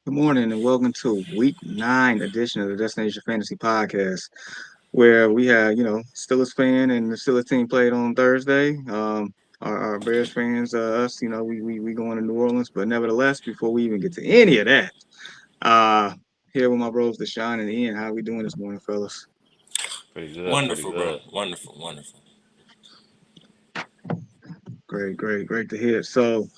Good morning and welcome to week 9 edition of the Destination Fantasy Podcast, where we have, Steelers fan and the Steelers team played on Thursday. Our Bears fans, us, we going to New Orleans, but nevertheless, before we even get to any of that, uh, here with my bros, Deshaun and Ian, how we doing this morning, fellas? Pretty good, pretty Wonderful, bro. good. Wonderful, wonderful. Great to hear. So,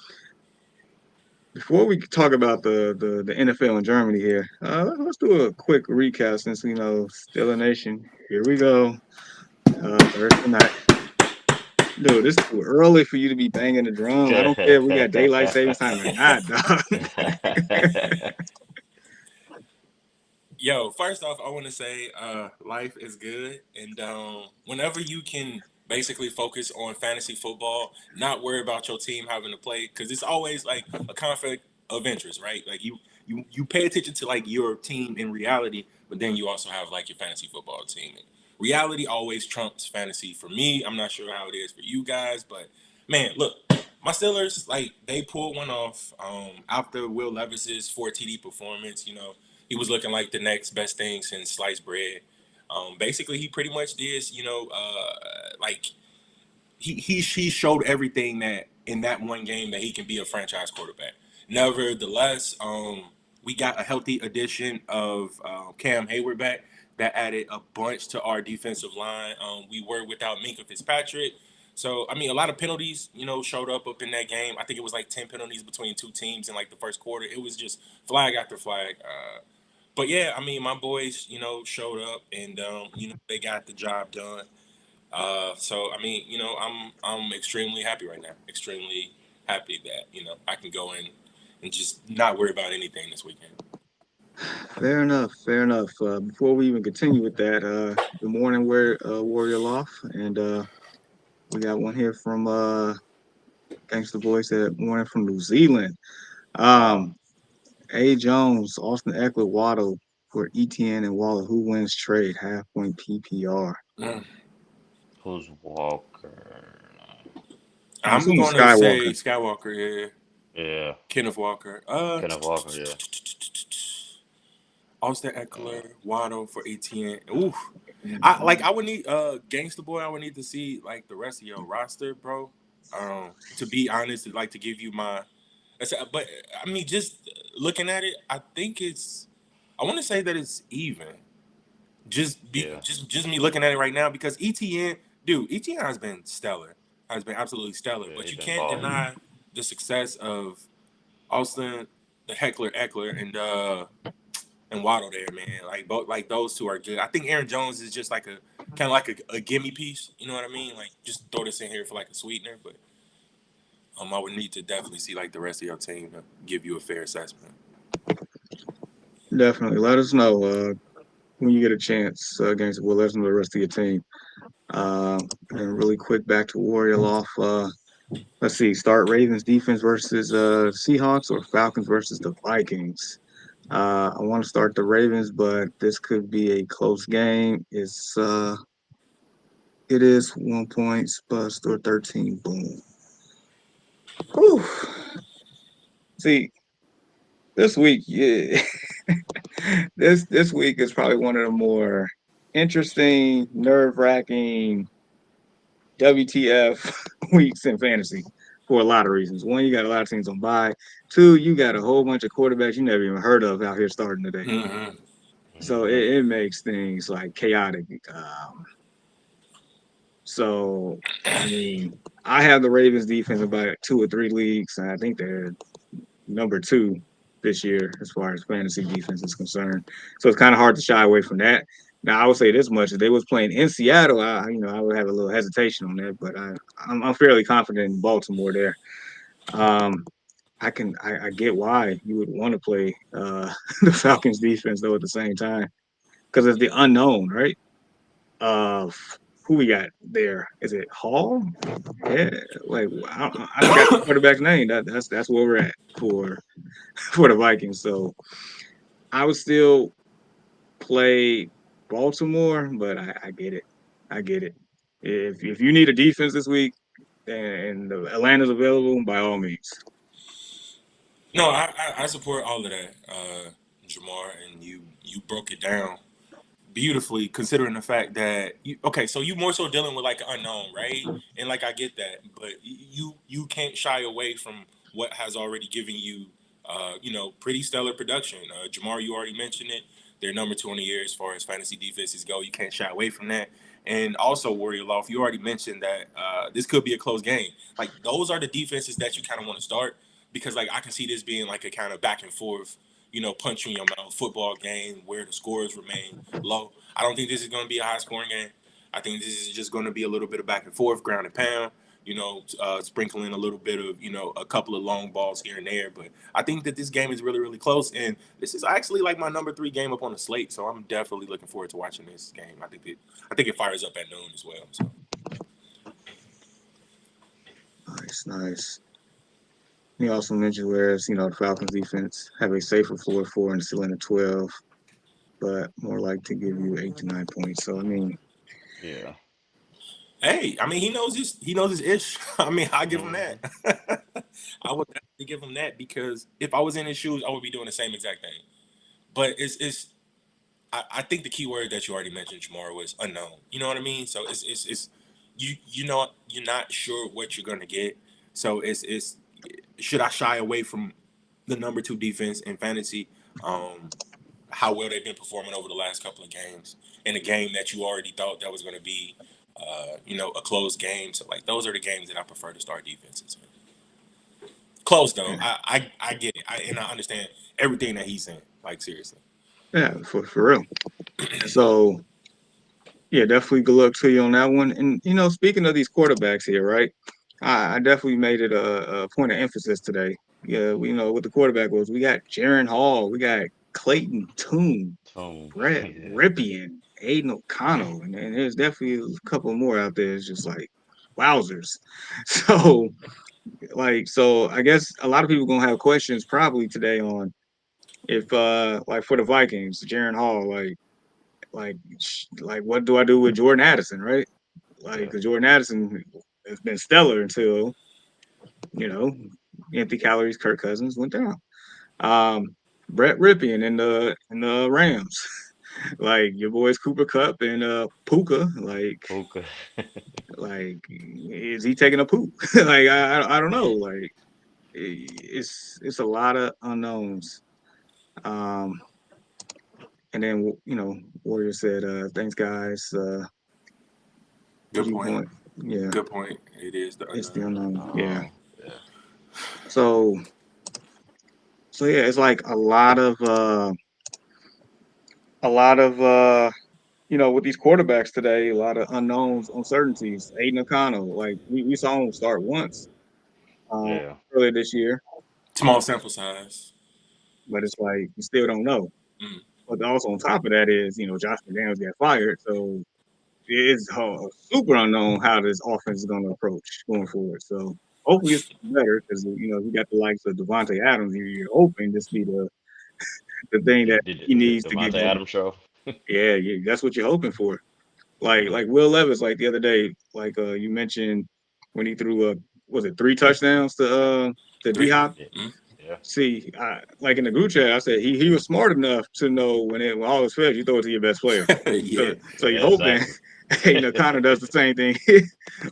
before we talk about the NFL in Germany here, let's do a quick recap since Steeler Nation. Here we go. Thursday night. Dude, it's too early for you to be banging the drum. I don't care if we got daylight savings time or not, dog. Yo, first off, I want to say life is good. And whenever you can basically focus on fantasy football, not worry about your team having to play, because it's always like a conflict of interest, right? Like you pay attention to like your team in reality, but then you also have like your fantasy football team. And reality always trumps fantasy for me. I'm not sure how it is for you guys, but man, look, my Steelers, like they pulled one off after Will Levis's 4 TD performance. He was looking like the next best thing since sliced bread. Basically, he pretty much did, like he showed everything that in that one game that he can be a franchise quarterback. Nevertheless, we got a healthy addition of Cam Hayward back that added a bunch to our defensive line. We were without Minka Fitzpatrick. So, I mean, a lot of penalties, showed up in that game. I think it was like 10 penalties between two teams in like the first quarter. It was just flag after flag. But yeah, I mean, my boys, showed up and they got the job done. So I mean, I'm extremely happy right now. Extremely happy that I can go in and just not worry about anything this weekend. Fair enough, fair enough. Before we even continue with that, good morning, Warrior Loft, and we got one here from Gangsta Boy said morning from New Zealand. Um, A. Jones, Austin Eckler, Waddle for ETN and Waller. Who wins trade? Half point PPR. Mm. Who's Walker? I'm I'm assuming gonna say Skywalker. Skywalker, yeah, Yeah, Kenneth Walker, Kenneth Walker. Yeah. Austin Uh, Eckler, Waddle for ATN. Oof, I would need Gangster Boy. I would need to see like the rest of your roster, bro. To be honest, like to give you my, but I mean, just looking at it, I think it's. I want to say that it's even. yeah, Just me looking at it right now because ETN, dude, ETN has been stellar, has been absolutely stellar. yeah. But He you been can't balling. deny the success of Austin, the Heckler Eckler, and Waddle there, man. Like both, like those two are good. I think Aaron Jones is just like a kind of like a gimme piece. You know what I mean? Like just throw this in here for like a sweetener. But I would need to definitely see like the rest of your team to give you a fair assessment. Definitely. Let us know when you get a chance against. Well, let us know the rest of your team. And really quick back to Warrior Loft. Let's see. Start Ravens defense versus Seahawks or Falcons versus the Vikings. I want to start the Ravens, but this could be a close game. It is 1 point, bust or 13. Boom. Whew. See, this week, yeah, this week is probably one of the more interesting, nerve wracking WTF weeks in fantasy for a lot of reasons. One, you got a lot of teams on bye. Two, you got a whole bunch of quarterbacks you never even heard of out here starting today. Mm-hmm. So Hmm. it makes things like chaotic. So I mean, I have the Ravens defense in about 2 or 3 leagues, and I think they're number 2 this year as far as fantasy defense is concerned. So it's kind of hard to shy away from that. Now I would say this much: if they was playing in Seattle, I would have a little hesitation on that, but I'm fairly confident in Baltimore there. Um, I get why you would want to play the Falcons defense though at the same time because it's the unknown, right? Of who we got there. Is it Hall? Yeah, like I forgot the quarterback's name. That's where we're at for for the Vikings. So I would still play Baltimore, but I get it. I get it. If you need a defense this week and the Atlanta's available, by all means. No, I support all of that, Jamar, and you broke it down beautifully, considering the fact that okay, so you more so dealing with like an unknown, right? And like I get that, but you can't shy away from what has already given you pretty stellar production. Jamar, you already mentioned it. They're number two in the year as far as fantasy defenses go. You can't shy away from that. And also, Warrior Loft, you already mentioned that this could be a close game. Like those are the defenses that you kind of want to start because like I can see this being like a kind of back and forth, punch you in your mouth football game where the scores remain low. I don't think this is going to be a high scoring game. I think this is just going to be a little bit of back and forth, ground and pound. Sprinkling a little bit of a couple of long balls here and there. But I think that this game is really really close, and this is actually like my number three game up on the slate. So I'm definitely looking forward to watching this game. I think it fires up at noon as well. So Nice, nice. He also mentioned whereas the Falcons defense have a safer floor four and ceiling of 12, but more like to give you 8 to 9 points. So I mean, Yeah. hey, I mean he knows his ish. I mean I give him Hmm. that. I would definitely give him that because if I was in his shoes, I would be doing the same exact thing. But I think the key word that you already mentioned, Jamar, was unknown. You know what I mean? So it's you're not sure what you're gonna get. So it's should I shy away from the number two defense in fantasy? Um, how well they've been performing over the last couple of games in a game that you already thought that was going to be, a close game. So like those are the games that I prefer to start defenses. Close though, yeah, I get it, and I understand everything that he's saying. Like seriously. yeah, for real. So yeah, definitely good luck to you on that one. And speaking of these quarterbacks here, right? I definitely made it a point of emphasis today. Yeah, we know what the quarterback was. We got Jaron Hall, we got Clayton Tune, Boom. Brett Yeah. Ripien, Aiden O'Connell, and there's definitely a couple more out there. It's just like wowzers. So so I guess a lot of people gonna have questions probably today on if like for the Vikings, Jaron Hall, like what do I do with Jordan Addison, right? Like Yeah. 'cause Jordan Addison has been stellar until you know empty calories. Kirk Cousins went down. Um, Brett Ripien in the Rams, like your boys Cooper Cup and Puka, Puka. like is he taking a poop? Like I don't know. Like it's a lot of unknowns. Um, and then Warrior said, "Thanks guys." Good point. Viewpoint, yeah, Good point. It is the it's the unknown. unknown. Yeah. Yeah. So yeah, it's like a lot of with these quarterbacks today, a lot of unknowns, uncertainties. Aiden O'Connell, like we saw him start once um, Yeah. earlier this year, Small sample size. but it's like you still don't know. Mm. But also on top of that is, Josh McDaniels got fired, so it's super unknown how this offense is going to approach going forward. So hopefully it's better because you got the likes of Devontae Adams. You're hoping this be the thing that Did he the needs to Devontae give him. Adams show? Yeah, yeah, that's what you're hoping for. Like Hmm. Will Levis, like the other day, like you mentioned when he threw was it 3 touchdowns to D Three. Hop? Yeah. Mm. Yeah. See, like in the group chat, I said he was smart enough to know when all is fair, you throw it to your best player. Yeah. So you're Yeah. hoping, Exactly. Connor does the same thing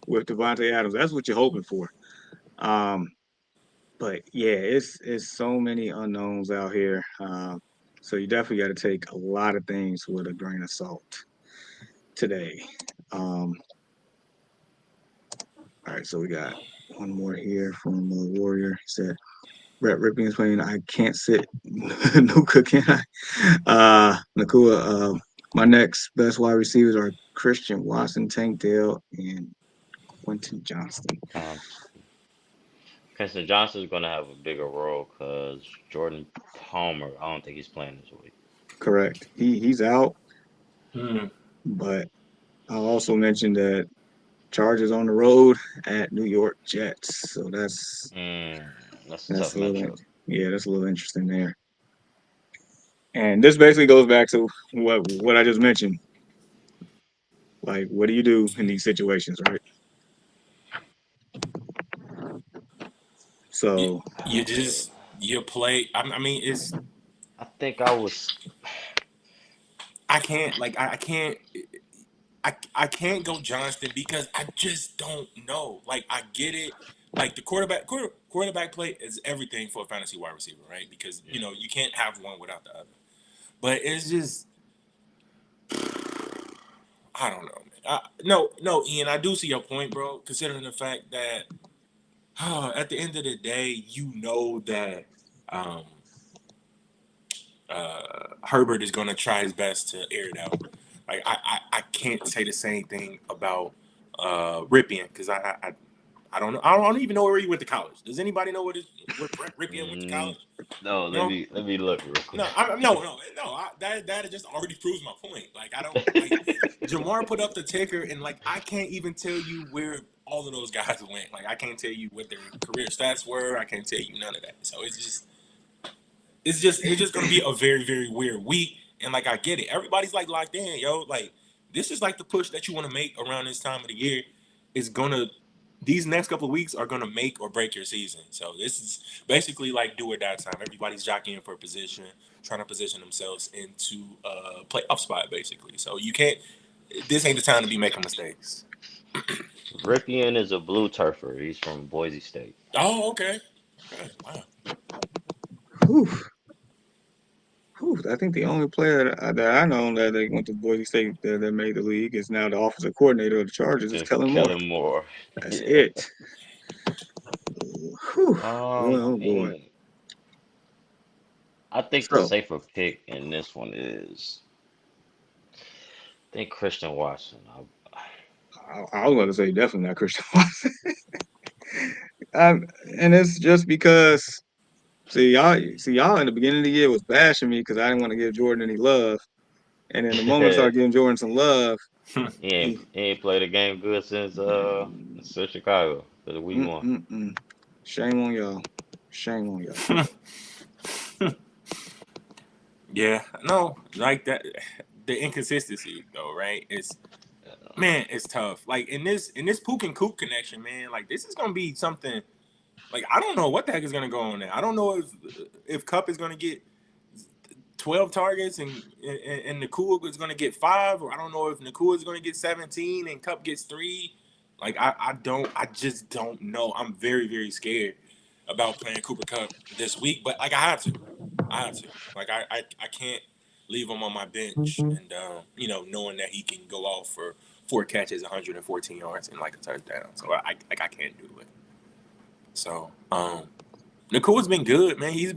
with Devontae Adams. That's what you're hoping for. Um, but yeah, it's so many unknowns out here. So you definitely got to take a lot of things with a grain of salt today. Um, all right, so we got one more here from Warrior. He said, Brett Ripien is playing. I can't sit Nuka, can I? Nakua, my next best wide receivers are Christian Watson, Tank Dell, and Quentin Johnston. Constant. Preston Johnson's gonna have a bigger role because Jordan Palmer. I don't think he's playing this week. Correct. He's out, Mm. but I'll also mention that Chargers on the road at New York Jets. So that's Mm, that's a that's tough a little matchup. yeah, that's a little interesting there. And this basically goes back to what I just mentioned. Like, what do you do in these situations, right? You, So you Yeah. just you play. I mean, it's I think I was. I can't like I can't. I can't go Johnston because I just don't know. Like I get it. Like the quarterback play is everything for a fantasy wide receiver, right? Because Yeah. you can't have one without the other. But it's just I don't know, man. No, Ian. I do see your point, bro. Considering the fact that at the end of the day, you know that um, Herbert is going to try his best to air it out. Like I can't say the same thing about Ripien because I don't know. I don't even know where he went to college. Does anybody know where Brett Ripien went to Mm, college? no, You know? let me look real quick. No, no. That just already proves my point. Like I don't like Jamar put up the ticker, and like I can't even tell you where all of those guys went. Like I can't tell you what their career stats were. I can't tell you none of that. So it's just gonna be a very very weird week. And like I get it, everybody's like locked in, yo. Like this is like the push that you want to make around this time of the year. Is gonna These next couple of weeks are gonna make or break your season. So this is basically like do or die time. Everybody's jockeying for a position, trying to position themselves into a playoff spot, basically. So you can't. This ain't the time to be making mistakes. Ripien is a blue turfer. He's from Boise State. Oh, okay. Okay. Wow. Whew. Whew. I think the only player that I know that they went to Boise State that made the league is now the offensive coordinator of the Chargers is Yeah, Kellen Moore. Kellen Moore. That's Yeah. it. Whew. I Oh boy. mean, I think the So safer pick in this one is I think Christian Watson. I was going to say definitely not Christian Watson. um, and it's just because see y'all in the beginning of the year was bashing me because I didn't want to give Jordan any love, and then the moment I he started giving Jordan some love, ain't he he ain't played a game good since Chicago for the week one. mm. Shame on y'all. Shame on y'all. Yeah. No, like that. The inconsistency, though, right? It's tough. Like in this Pook and Coop connection, man. Like this is gonna be something. Like I don't know what the heck is gonna go on there. I don't know if Cup is gonna get 12 targets and Nakua is gonna get 5, or I don't know if Nakua is gonna get 17 and Cup gets 3. Like I just don't know. I'm very very scared about playing Cooper Cup this week, but like I have to. Like I can't leave him on my bench and knowing that he can go off for 4 catches, 114 yards, and like a touchdown. So I can't do it. So Nakua's been good, man. He's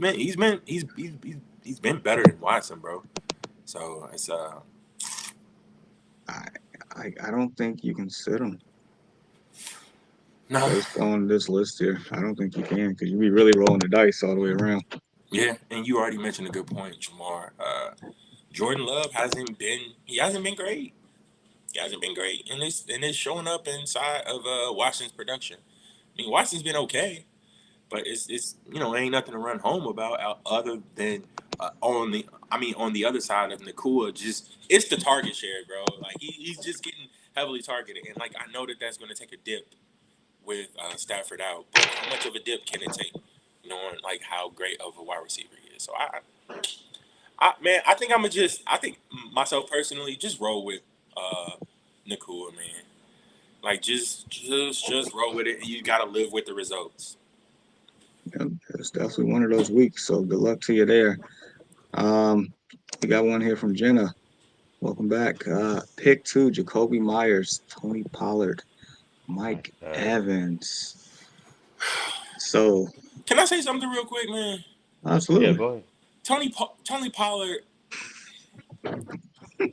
been better than Watson, bro. So it's I I don't think you can sit him no, based on this list here. I don't think you can because you be really rolling the dice all the way around. yeah. And you already mentioned a good point, Jamar. Jordan Love hasn't been great. He hasn't been great, and it's showing up inside of Washington's production. I mean, Washington's been okay, but it's ain't nothing to run home about other than on the other side of Nakua, just it's the target share, bro. Like he's just getting heavily targeted, and like I know that that's going to take a dip with Stafford out, but how much of a dip can it take, knowing like how great of a wide receiver he is? So man, I think myself personally just roll with uh Nakua, man. Like just roll with it, and you got to live with the results. Yeah, it's definitely one of those weeks. So good luck to you there. Um, we got one here from Jenna. Welcome back. Pick 2, Jacoby Myers, Tony Pollard, Mike Okay. Evans. So Can I say something real quick, man? Yeah, absolutely. go ahead. Tony Pollard,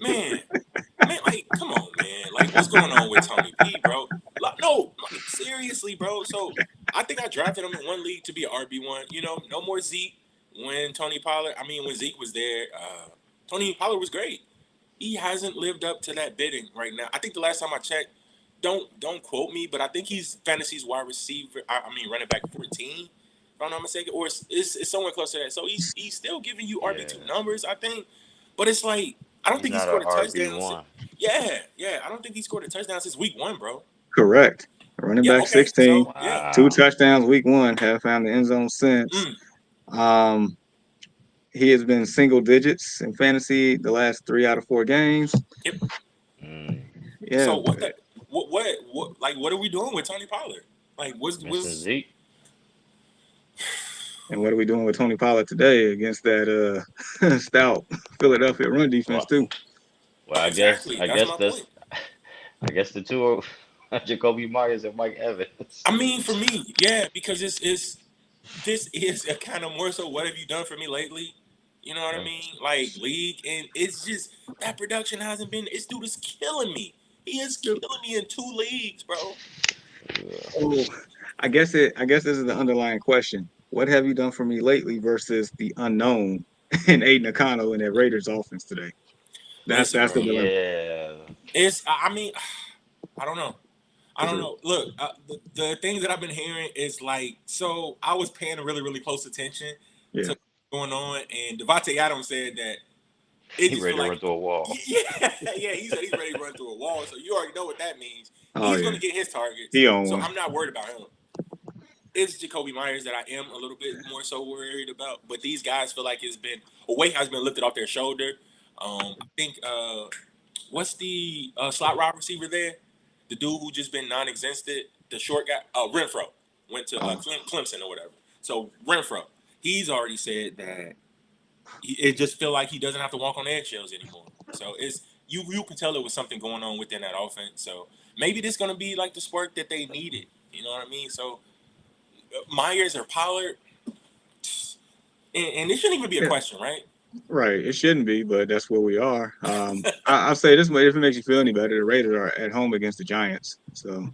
man, like, come on, man. Like, what's going on with Tony P, bro? Like, no, like, seriously, bro. So, I think I drafted him in one league to be an RB1. No more Zeke when Zeke was there. Tony Pollard was great. He hasn't lived up to that bidding right now. I think the last time I checked, don't quote me, but I think he's fantasy's wide receiver. I mean, running back 14, if I'm not mistaken, or it's somewhere close to that. So he's still giving you RB2 Yeah, numbers, I think. But it's like I don't he's think he not a scored a RB touchdown. one. Yeah. I don't think he scored a touchdown since week 1, bro. Correct. Running Yeah, back okay. 16, So yeah. 2 Wow. touchdowns week 1. Haven't found the end zone since. Mm. Um, he has been single digits in fantasy the last 3 out of 4 games. Yep. Mm. So Yeah, what the what like what are we doing with Tony Pollard? Like Missing what's Zeke. and what are we doing with Tony Pollard today against that stout Philadelphia run defense Well, too? well, exactly? I That's guess my point. I guess the two are Jacoby Myers and Mike Evans. I mean, for me, yeah, because it's this is a kind of more so what have you done for me lately? You know what I Yeah. mean? Like league, and it's just that production hasn't been. This dude is killing me. He is killing me in 2 leagues, bro. So I guess this is the underlying question. What have you done for me lately versus the unknown and Aiden O'Connell in that Raiders offense today? Listen, That's the bro. dilemma. Yeah. I mean, I don't know. I Is don't it know. Look, the things that I've been hearing is like, so I was paying really, really close attention yeah. to what's going on, and Devontae Adams said that it He just ready feel to like, run through a wall. yeah, yeah. He said he's ready to run through a wall, so you already know what that means. Oh He's going yeah. to get his targets, He on so one. I'm not worried about him. It's Jacoby Myers that I am a little bit more so worried about, but these guys feel like it's been a weight has been lifted off their shoulder. I think what's the slot wide receiver there? The dude who just been non-existent, the short guy, Renfro, went to Oh, Clemson or whatever. So Renfro, he's already said that it just feel like he doesn't have to walk on eggshells anymore. So it's you can tell it was something going on within that offense. So maybe this gonna be like the spark that they needed. You know what I mean? So Myers or Pollard, and it shouldn't even be a yeah. question, right? Right. It shouldn't be, but that's where we are. I'll say this way, if it makes you feel any better, the Raiders are at home against the Giants. So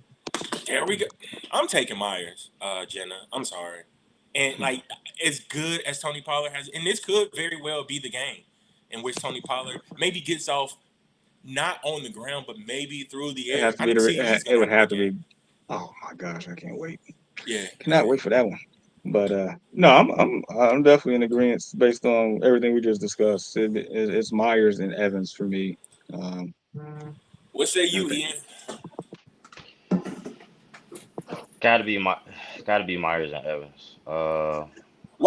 There we go. I'm taking Myers, Jenna. I'm sorry. And like as good as Tony Pollard has, and this could very well be the game in which Tony Pollard maybe gets off not on the ground, but maybe through the it air. has to I be can see he's it gonna would have a have big to game. be. Oh my gosh, I can't wait. Yeah, Cannot wait for that one. But no, I'm definitely in agreement based on everything we just discussed. It's Myers and Evans for me. Um, what say I you, think Ian? Gotta be my, gotta be Myers and Evans. Why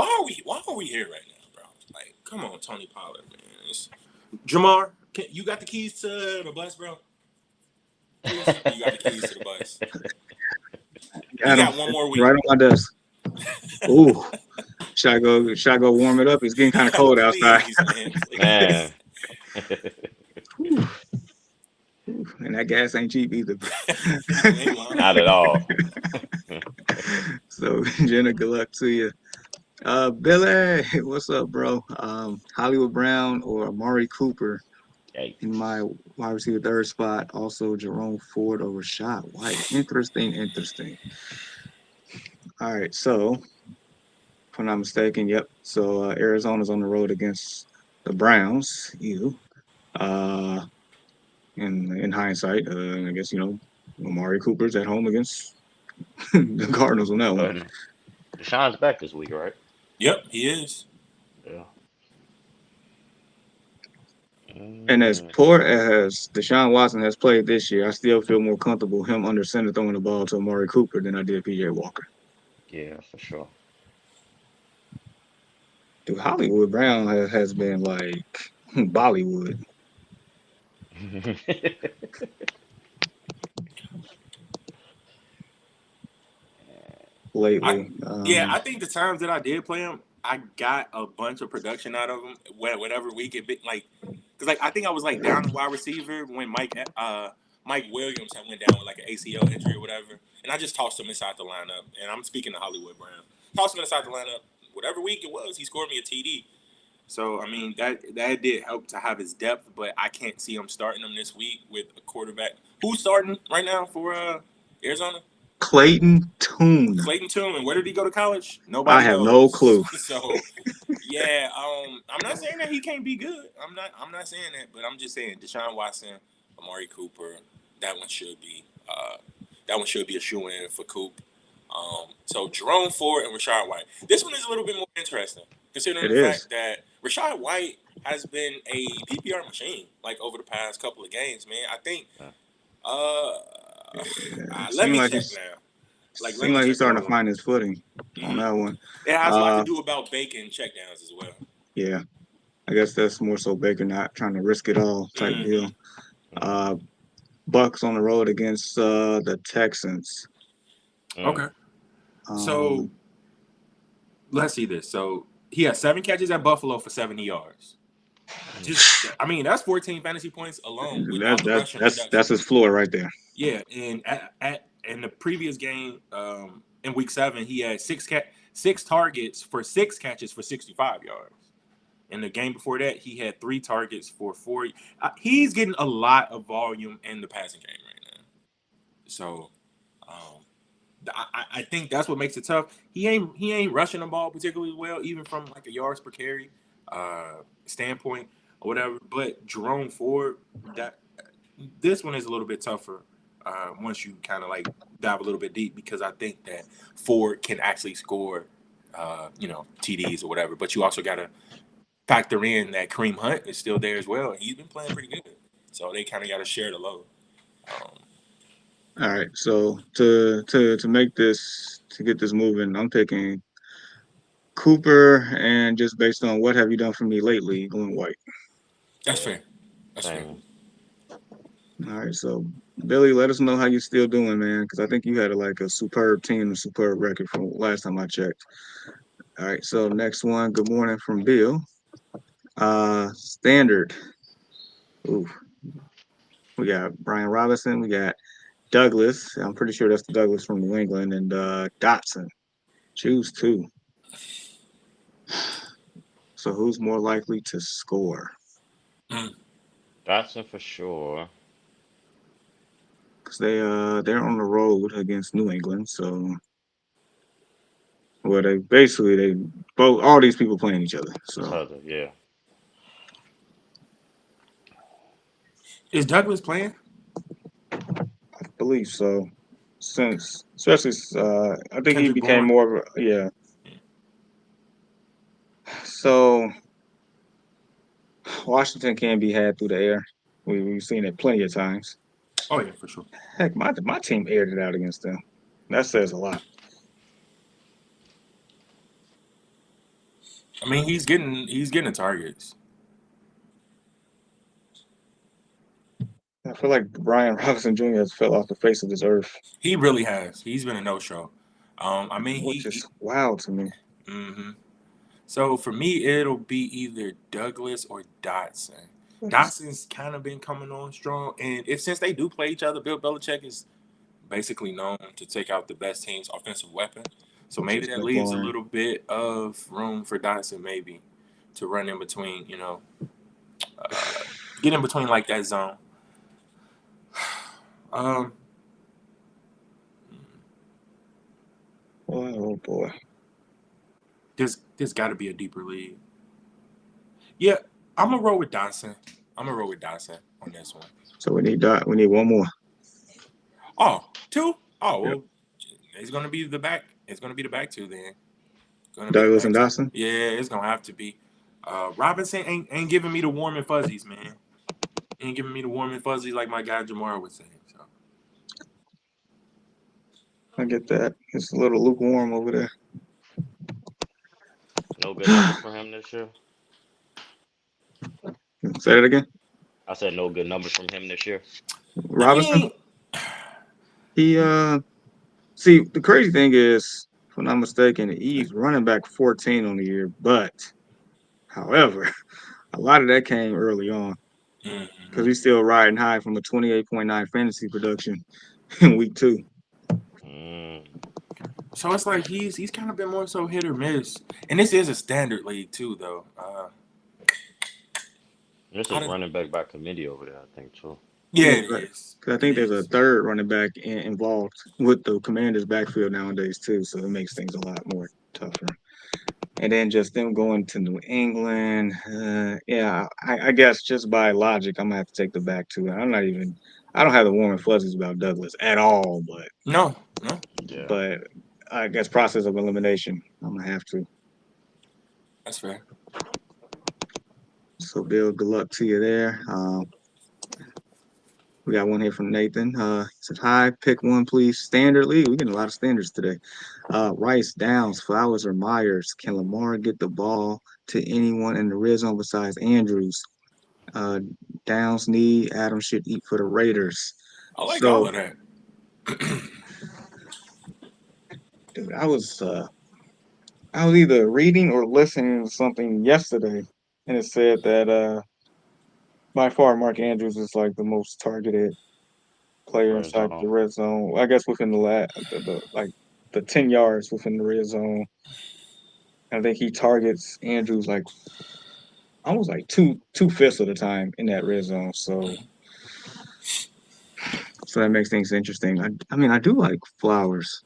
are we here right now, bro? Like, come on, Tony Pollard, man. Jamar, you got the keys to the bus, bro? Please, you got the keys to the bus. You got him got one more right week. on my desk. Ooh, should I go warm it up? It's getting kind of cold outside. Please, man, Man, please. Whew, and that gas ain't cheap either. You ain't lying. not at all. So Jenna, good luck to you. Billy, what's up, bro? Hollywood Brown or Amari Cooper in my Yikes. wide receiver third spot. Also Jerome Ford or Rashad White. Interesting, interesting. All right, so if I'm not mistaken, yep. So Arizona's on the road against the Browns. Uh, in hindsight, I guess Amari Cooper's at home against the Cardinals on that one. And Deshaun's back this week, right? Yep, he is. Yeah. And as Mm, poor as Deshaun Watson has played this year, I still feel more comfortable him under center throwing the ball to Amari Cooper than I did PJ Walker. yeah, for sure. Dude, Hollywood Brown has been like Bollywood I lately. yeah, I think the times that I did play him, I got a bunch of production out of him. Whatever week it been like, because like I think I was like down in wide receiver when Mike Williams had went down with like an ACL injury or whatever, and I just tossed him inside the lineup. And I'm speaking to Hollywood Brown, tossed him inside the lineup. Whatever week it was, he scored me a TD. So I mean that did help to have his depth, but I can't see him starting him this week with a quarterback. Who's starting right now for Arizona? Clayton Tune. Clayton Tune. Where did he go to college? I Nobody have no knows. clue. So yeah, I'm not saying that he can't be good. I'm not saying that, but I'm just saying Deshaun Watson, Amari Cooper, that one should be a shoe in for Coop. So Jerome Ford and Rashad White. This one is a little bit more interesting, considering It the is. fact that Rashad White has been a PPR machine like over the past couple of games, man. I think Uh, uh It let seemed me like check he's now. Like, let Seems me like he's check starting to y'all. find his footing on Mhm. that one. It has a lot to Uh, do about Bacon checkdowns as well. yeah, I guess that's more so Baker not trying to risk it all type Hmm. deal. Uh, Bucks on the road against the Texans. Mm. Okay. So Um, let's see this. So he has 7 catches at Buffalo for 70 yards. Just, I mean, that's 14 fantasy points alone that without the that rushing that's production. his floor right there. Yeah, and at in the previous game, in week 7, he had 6 targets for 6 catches for 65 yards. In the game before that, he had 3 targets for 4. He's getting a lot of volume in the passing game right now. So, um, I think that's what makes it tough. He ain't rushing the ball particularly well, even from like a yards per carry standpoint or whatever. But Jerome Ford, that this one is a little bit tougher once you kind of like dive a little bit deep, because I think that Ford can actually score, TDs or whatever. But you also got to factor in that Kareem Hunt is still there as well, and he's been playing pretty good. So they kind of got to share the load. Um, All right, so to make this to get this moving, I'm picking Cooper, and just based on what have you done for me lately, going White. that's Yeah. fair. That's fair. Same. All right, so Billy, let us know how you still doing, man, because I think you had like a superb team, a superb record from last time I checked. All right, so next one. Good morning from Bill. Standard. Ooh, we got Brian Robinson. We got Douglas. I'm pretty sure that's the Douglas from New England, and Dotson. Choose two. So who's more likely to score? Mm. Dotson for sure. Because they're on the road against New England, so well they both all these people playing each other. It's So hard to, yeah. Is Douglas playing? I believe so. Since especially I think he Kendrick became Bourne? more of a yeah. So Washington can be had through the air. We've seen it plenty of times. Oh yeah, for sure. Heck, my team aired it out against them. That says a lot. I mean, he's getting the targets. I feel like Brian Robinson Jr. has fell off the face of this earth, He really has. He's been a no show. I mean, which is wild to me. hmm So for me, it'll be either Douglas or Dotson. Dotson's kind of been coming on strong, and if since they do play each other, Bill Belichick is basically known to take out the best team's offensive weapon. So Which maybe is that leaves a McLaurin. little bit of room for Dotson maybe to run in between, uh, get in between like that zone. Um, Boy, oh boy. there's got to be a deeper lead. Yeah, I'm gonna roll with Dotson. I'm gonna roll with Dotson on this one. So we need one more. Oh, two? Oh Yep. well, it's gonna be the back. It's gonna be the back two then. Gonna be the Douglas back and two. Dawson. Yeah, it's gonna have to be. Robinson ain't giving me the warm and fuzzies, man. Ain't giving me the warm and fuzzies like my guy Jamar was saying. So I get that. It's a little lukewarm over there. No good numbers for him this year. Say that again. I said no good numbers from him this year. I Robinson. mean, He see the crazy thing is, if I'm not mistaken, he's running back 14 on the year, but however, a lot of that came early on because mhm. he's still riding high from a 28.9 fantasy production in week 2. Mm. So it's like he's kind of been more so hit or miss, and this is a standard league too, though. This I is don't. running back by committee over there, I think too. Yeah, Yeah, it right. is. 'Cause I It think there's a is. third running back involved with the Commanders' backfield nowadays too, so it makes things a lot more tougher. And then just them going to New England, yeah, I guess just by logic, I'm gonna have to take the back two. I don't have the warm and fuzzies about Douglas at all, No, no, Yeah. but I guess process of elimination, I'm gonna have to. that's fair. So, Bill, good luck to you there. We got one here from Nathan. He said, "Hi, pick one, please. Standard league. We're getting a lot of standards today. Rice, Downs, Flowers, or Myers. Can Lamar get the ball to anyone in the red zone besides Andrews? Uh, Downs need Adams should eat for the Raiders." I like all So, of that. dude, I was either reading or listening to something yesterday, and it said that by far Mark Andrews is like the most targeted player Red inside zone. the red zone. I guess within the like the 10 yards within the red zone. I think he targets Andrews like almost like two fifths of the time in that red zone. So that makes things interesting. I mean I do like Flowers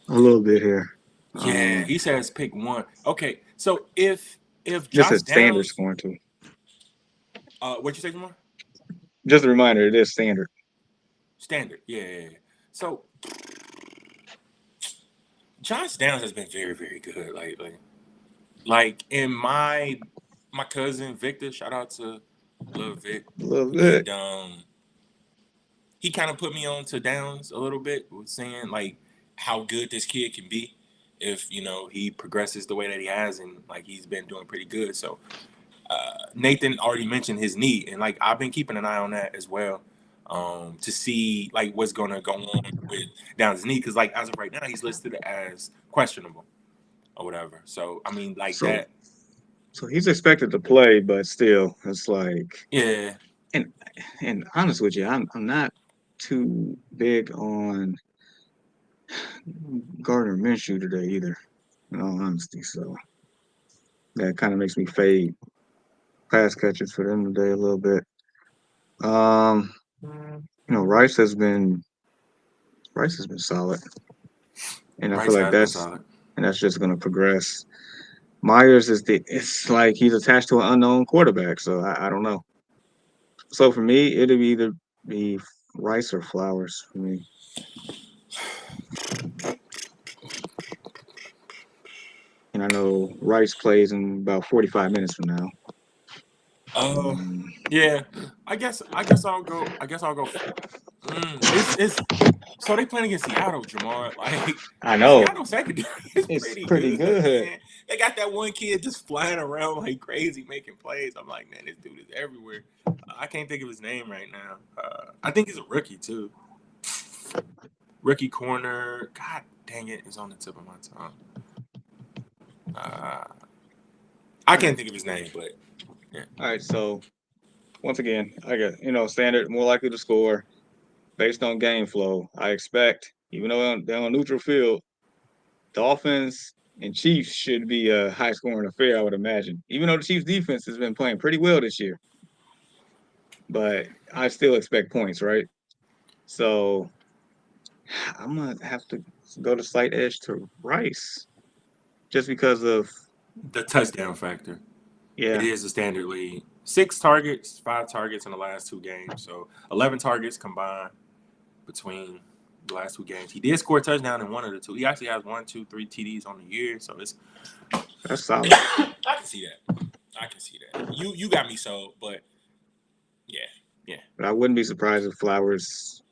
a little bit here. Yeah, Um, he says pick one. Okay, so if this Josh is standard Downs, scoring too. what'd you say, Jamar? Just a reminder, it is standard. Standard. Yeah, yeah, yeah. So Josh Downs has been very, very good lately. Like in my cousin Victor, shout out to Lil Vic, A little bit. and he kind of put me on to Downs a little bit with saying like how good this kid can be if he progresses the way that he has, and like he's been doing pretty good. So Nathan already mentioned his knee, and like I've been keeping an eye on that as well, to see like what's gonna go on with Downs' knee, because like as of right now he's listed as questionable or whatever. So I mean like So that, so he's expected to play, but still, it's like yeah. and and honest with you, I'm not too big on Gardner Minshew today either, in all honesty. So that kind of makes me fade pass catches for them today a little bit. Um, Rice has been solid, and I feel Rice like has been that's solid. and that's just going to progress. Myers it's like he's attached to an unknown quarterback, so I don't know. So for me, it'll either be Rice or Flowers for me. And I know Rice plays in about 45 minutes from now. Uh, Um, yeah. I guess I'll go. It's so they playing against Seattle, Jamar. Like I know Seattle secondary is it's pretty pretty good, good. man. They got that one kid just flying around like crazy, making plays. I'm like, man, this dude is everywhere. I can't think of his name right now. I think he's a rookie too. Rookie corner. God dang it, it's on the tip of my tongue. Uh, I All can't right, think of his name, but yeah. all right. So once again, I got standard more likely to score based on game flow. I expect, even though they're on neutral field, Dolphins and Chiefs should be a high scoring affair. I would imagine, even though the Chiefs defense has been playing pretty well this year, but I still expect points, right? So I'm gonna have to go to slight edge to Rice just because of The touchdown factor. It yeah. is a standard league. 6 targets, 5 targets in the last 2 games. So 11 targets combined between the last 2 games. He did score a touchdown in one of the two. He actually has 1, 2, 3 TDs on the year. So it's That's solid. I can see that. I can see that. You got me sold, but yeah, yeah. But I wouldn't be surprised if Flowers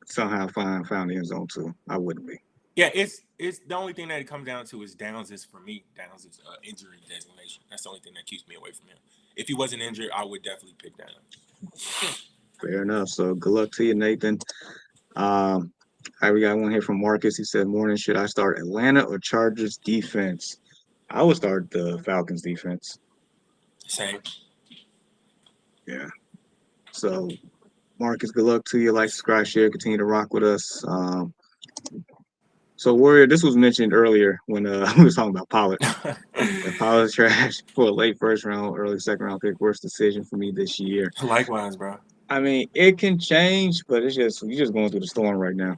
somehow found the end zone too. I wouldn't be. Yeah, it's the only thing that it comes down to is Downs is for me. Downs is injury designation. That's the only thing that keeps me away from him. If he wasn't injured, I would definitely pick Downs. Fair enough. So good luck to you, Nathan. Um, all right, we got one here from Marcus. He said, "Morning, should I start Atlanta or Chargers defense?" I would start the Falcons defense. Same. Yeah. So Marcus, good luck to you. Like, subscribe, share, continue to rock with us. So Warrior, this was mentioned earlier when we was talking about Pollard. Pollard trash for a late first round, early second round pick. Worst decision for me this year. Likewise, bro. I mean, it can change, but it's just you're just going through the storm right now.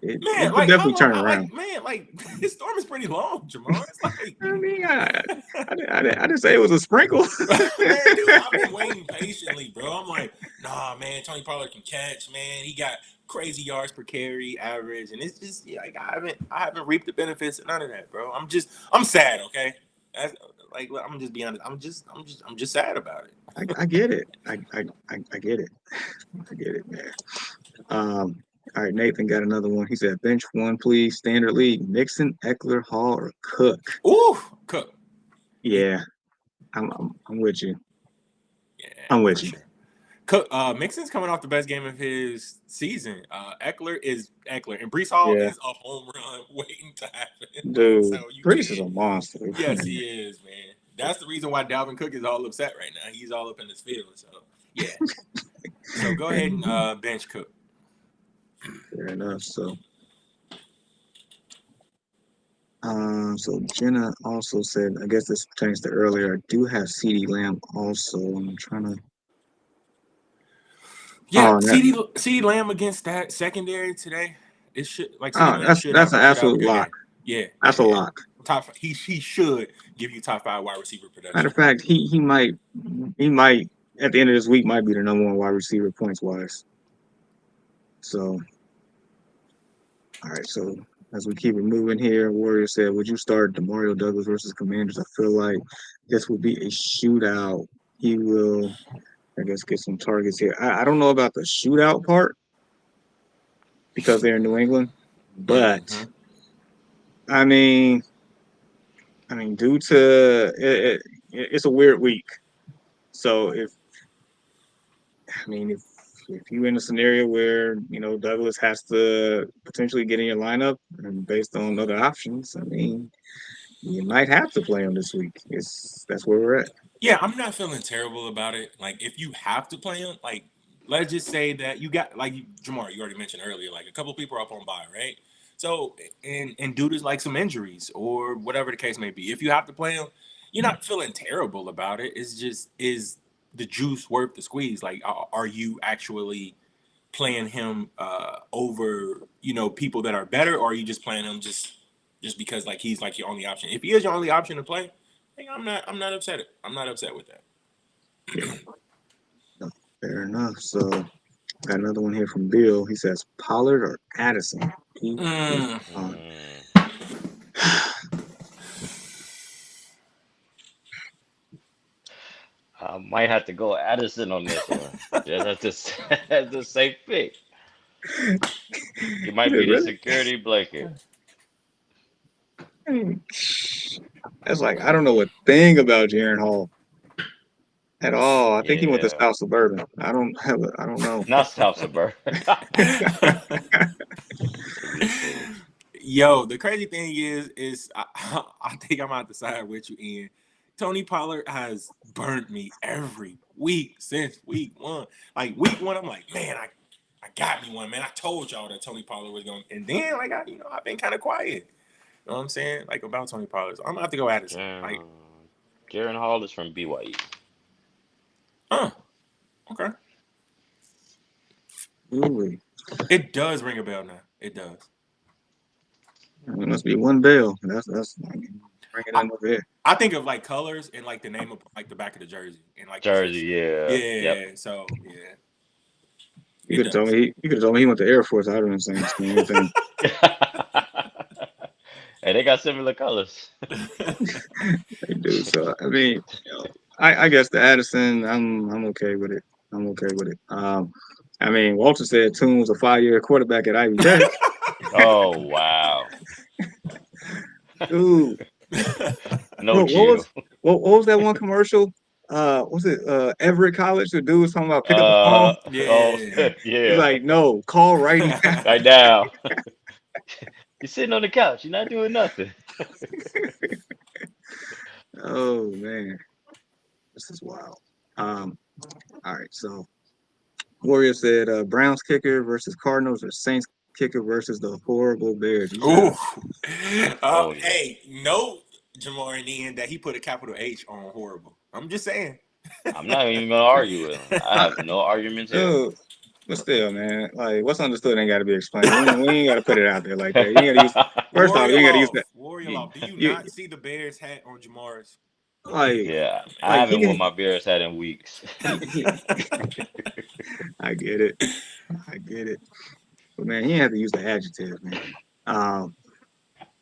It Man, could like how definitely long? turn around. Like this storm is pretty long, Jamar. It's like, I mean, I didn't say it was a sprinkle. man, dude, I've been waiting patiently, bro. I'm like, nah, man, Tony Pollard can catch, man. He got crazy yards per carry average, and it's just like I haven't reaped the benefits of none of that, bro. I'm sad, okay. That's, I'm just being honest. I'm just sad about it. I get it. I get it. I get it, man. All right, Nathan got another one. He said, bench one, please. Standard league. Mixon, Eckler, Hall, or Cook. Ooh, Cook. Yeah, I'm with you. Yeah, I'm with for you, sure. Cook, Mixon's coming off the best game of his season. Eckler is Eckler, and Brees Hall yeah, is a home run waiting to happen. dude. So you Brees is can't. a monster. Yes, he is, man. That's the reason why Dalvin Cook is all upset right now. He's all up in his feelings. So yeah. So go ahead and bench Cook. Fair enough. So Jenna also said, I guess this pertains to earlier. I do have CD Lamb also. I'm trying to. Yeah, Oh, CD Lamb against that secondary today. It should CD Lamb that's an should have a absolute good lock. game. Yeah, That's a yeah. lock. He should give you top 5 wide receiver Matter production. of fact, he might at the end of this week might be the number one wide receiver points wise. So all right, so as we keep it moving here, Warrior said, would you start Demario Douglas versus Commanders? I feel like this will be a shootout. He will, I guess, get some targets here. I don't know about the shootout part because they're in New England, but Mm-hmm. I mean, due to it's a weird week. So if you're in a scenario where Douglas has to potentially get in your lineup and based on other options, you might have to play him this week. That's where we're at. Yeah, I'm not feeling terrible about it. Like, if you have to play him, like, let's just say that you got, like, Jamar, you already mentioned earlier, like, a couple people are up on bye, right? So, and due to, like, some injuries or whatever the case may be, if you have to play him, you're not feeling terrible about it. It's just, is the juice worth the squeeze? Like, are you actually playing him over, people that are better, or are you just playing him just because, like, he's, like, your only option? If he is your only option to play, I'm not upset. I'm not upset with that. Yeah, no, fair enough. So got another one here from Bill. He says Pollard or Addison. He is Mm. on. Mm. I might have to go Addison on this one. Yeah, that's the safe pick. He He might said, be the really? security blanket. I mean, that's like I don't know a thing about Jaron Hall at all. I think he went to Yeah, South Suburban. I don't know. not South Suburban. Ridiculous. Yo, the crazy thing is I think I'm out the side with you, Ian. Tony Pollard has burnt me every week since week 1. Like week 1, I'm like, man, I got me one, man. I told y'all that Tony Pollard was going, and then like I've been kind of quiet. You know what I'm saying? Like about Tony Pollard, so I'm gonna have to go Addison. Like, Jaron Hall is from BYU. okay, Ooh, it does ring a bell now. It does. it must be one Bill. That's bringing it I, in over here. I think of like colors and like the name of like the back of the jersey and like Jersey, position. yeah. Yep. Yeah, so yeah, You it could have told does. me. You could have told me he went to Air Force. I'd have been saying the same thing. And they got similar colors. They do. So I guess the Addison. I'm okay with it. I'm okay with it. Walter said Toon was a 5-year quarterback at Ivy Tech. Oh, wow. Dude, No what Q. was what was that one commercial? Was it Everett College? The dude was talking about pick up the phone. Oh, Yeah. He's yeah. like, no, call right now. Right now. You're sitting on the couch. You're not doing nothing. Oh man, this is wild. All right, so Warrior said Browns kicker versus Cardinals or Saints kicker versus the horrible Bears. You said Ooh. Oh, yeah. Hey, no, Jamar and Ian, that he put a capital H on horrible. I'm just saying. I'm not even going to argue with him. I have no arguments here. oh, but still, man, like what's understood ain't got to be explained. We ain't got to put it out there like that. You got to use. First off, you ain't got to use that. Warrior You, Loft. Do you you not see the Bears hat on Jamar's? like Yeah, I like haven't worn my Bears hat in weeks. he I get it. I get it. But man, he had to use the adjective, man. Um,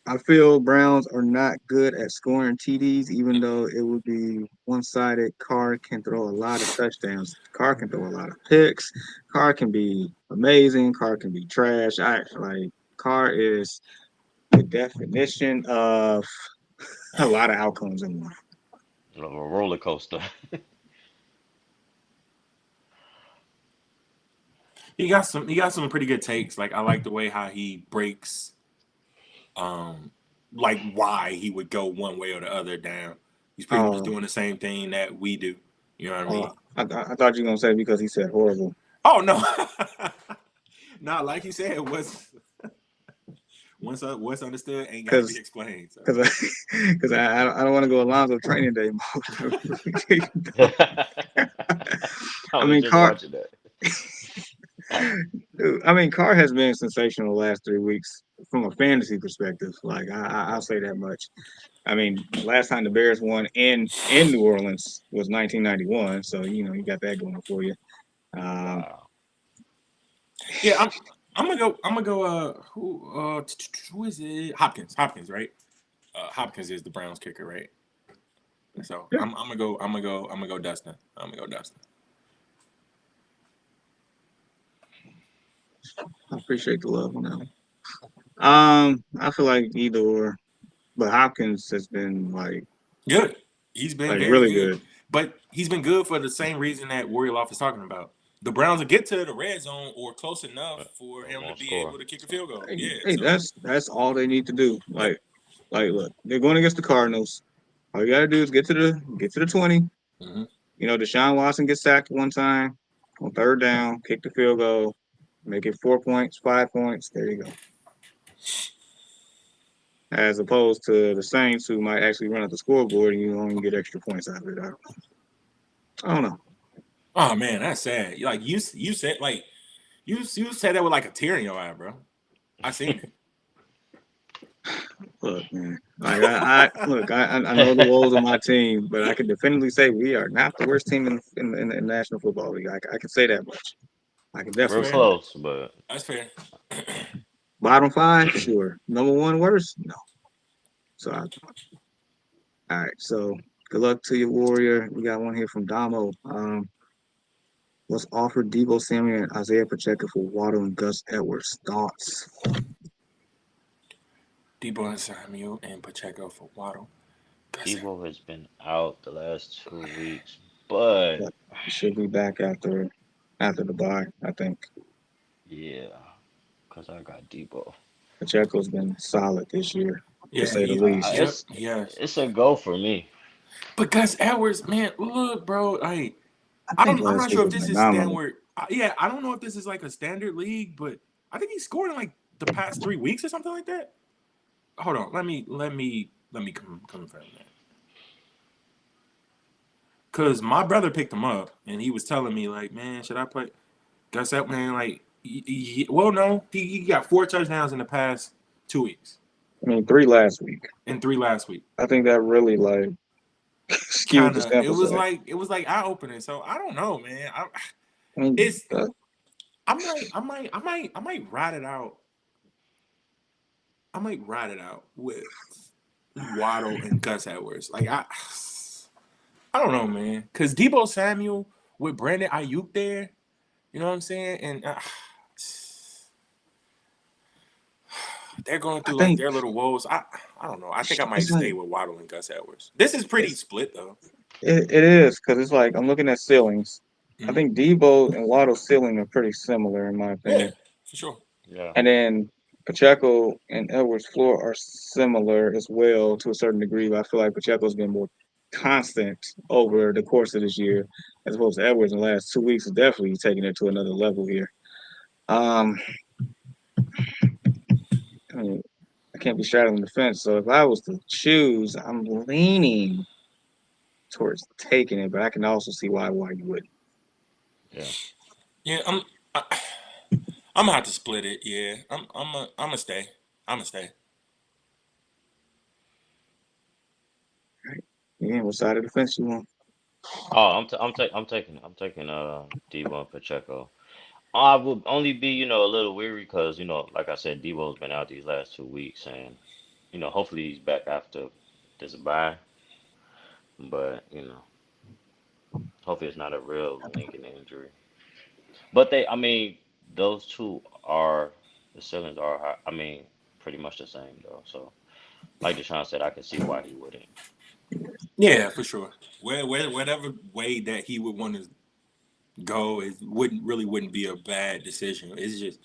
I feel Browns are not good at scoring TDs, even though it would be one-sided. Carr can throw a lot of touchdowns. Carr can throw a lot of picks. Carr can be amazing. Carr can be trash. I like Carr is the definition of a lot of outcomes in one. A roller coaster. He got some pretty good takes. Like I like the way how he breaks um like why he would go one way or the other down. He's pretty much Oh, doing the same thing that we do. You know what I oh, mean? I thought you were gonna say because he said horrible. Oh no. No, like you said, what's understood ain't got to be Because explained. So because I don't want to go Alonzo training day mode. I I was mean, just Carr. watching that. I mean, Carr has been sensational the last 3 weeks from a fantasy perspective. Like I'll say that much. I mean, last time the Bears won in New Orleans was 1991, so you got that going for you. Um, Wow. yeah, I'm gonna go. Who is it? Hopkins, right? Hopkins is the Browns kicker, right? So yeah, I'm gonna go. I'm gonna go Dustin. I'm gonna go Dustin. I appreciate the love on that one. I feel like either or, but Hopkins has been Good. He's been very really good, good. but he's been good for the same reason that Warrior Loft is talking about. The Browns will get to the red zone or close enough for But him to won't be score. able to kick a field goal. Hey, Yeah. hey, So that's all they need to do. yep. Look, they're going against the Cardinals. All you got to do is get to the 20. Hmm. Deshaun Watson gets sacked one time on third down, kick the field goal, make it 4 points, 5 points. There you go. As opposed to the Saints, who might actually run up the scoreboard and you only get extra points out of it. I don't know. Oh man, that's sad. Like you said like you said that with like a tear in your eye, bro. I seen it. Look, man. Like I know the woes of my team, but I can definitively say we are not the worst team in the National Football League. I can say that much. I can That's Real definitely say fair. that. close, but That's fair. Bottom five, sure. Number one worst, no. So all right. So good luck to your Warrior. We got one here from Damo. Let's offer Debo Samuel and Isaiah Pacheco for Waddle and Gus Edwards. Thoughts? Debo and Samuel and Pacheco for Waddle. Gus Edwards. Debo has been out the last 2 weeks. But But he should be back after the bye. I think yeah, because I got Debo. Pacheco's been solid this year, to Yeah, say the he. least. Yep, It's he has. it's a go for me. But Gus Edwards, man, look, bro. I I think don't. I'm last not week sure if was this is phenomenal. standard. Yeah, I don't know if this is like a standard league, but I think he scored in like the past 3 weeks or something like that. Hold on, let me confirm that. Cause my brother picked him up and he was telling me like, man, should I play Gus Edwards? Man, like, well, no, he got 4 touchdowns in the past 2 weeks I mean, three last week. and three last week. I think that really skewed Kind the of, it sample was size. like it was like eye opening. So I don't know, man. I mean, It's I might ride it out. I might ride it out with Waddle and Gus Edwards. Like I don't know, man. Cause Debo Samuel with Brandon Ayuk there, you know what I'm saying? And they're going I through like think their little woes. I don't know. I think I might it's like stay with Waddle and Gus Edwards. This is pretty it's split though. it is because it's like I'm looking at ceilings. I Hmm. think Debo and Waddle's ceiling are pretty similar in my Yeah, opinion. for sure. Yeah. And then Pacheco and Edwards' floor are similar as well to a certain degree, but I feel like Pacheco's been more constant over the course of this year, as opposed to Edwards in the last 2 weeks is definitely taking it to another level here. Um, I mean, I can't be straddling the fence, so if I was to choose, I'm leaning towards taking it, but I can also see why you wouldn't. Yeah. Yeah, I, I'm gonna have to split it. Yeah, I'm gonna stay. I'm gonna stay. Right? Yeah, what side of the fence you want? Oh, I'm taking Debo and Pacheco. I would only be a little weary because like I said, Debo's been out these last 2 weeks, and hopefully he's back after this bye. But hopefully it's not a real linking injury. But I mean, those two are the ceilings are high. I mean, pretty much the same though. So, like Deshaun said, I can see why he wouldn't. Yeah, for sure. Whatever way that he would want to go, it wouldn't be a bad decision. It's just,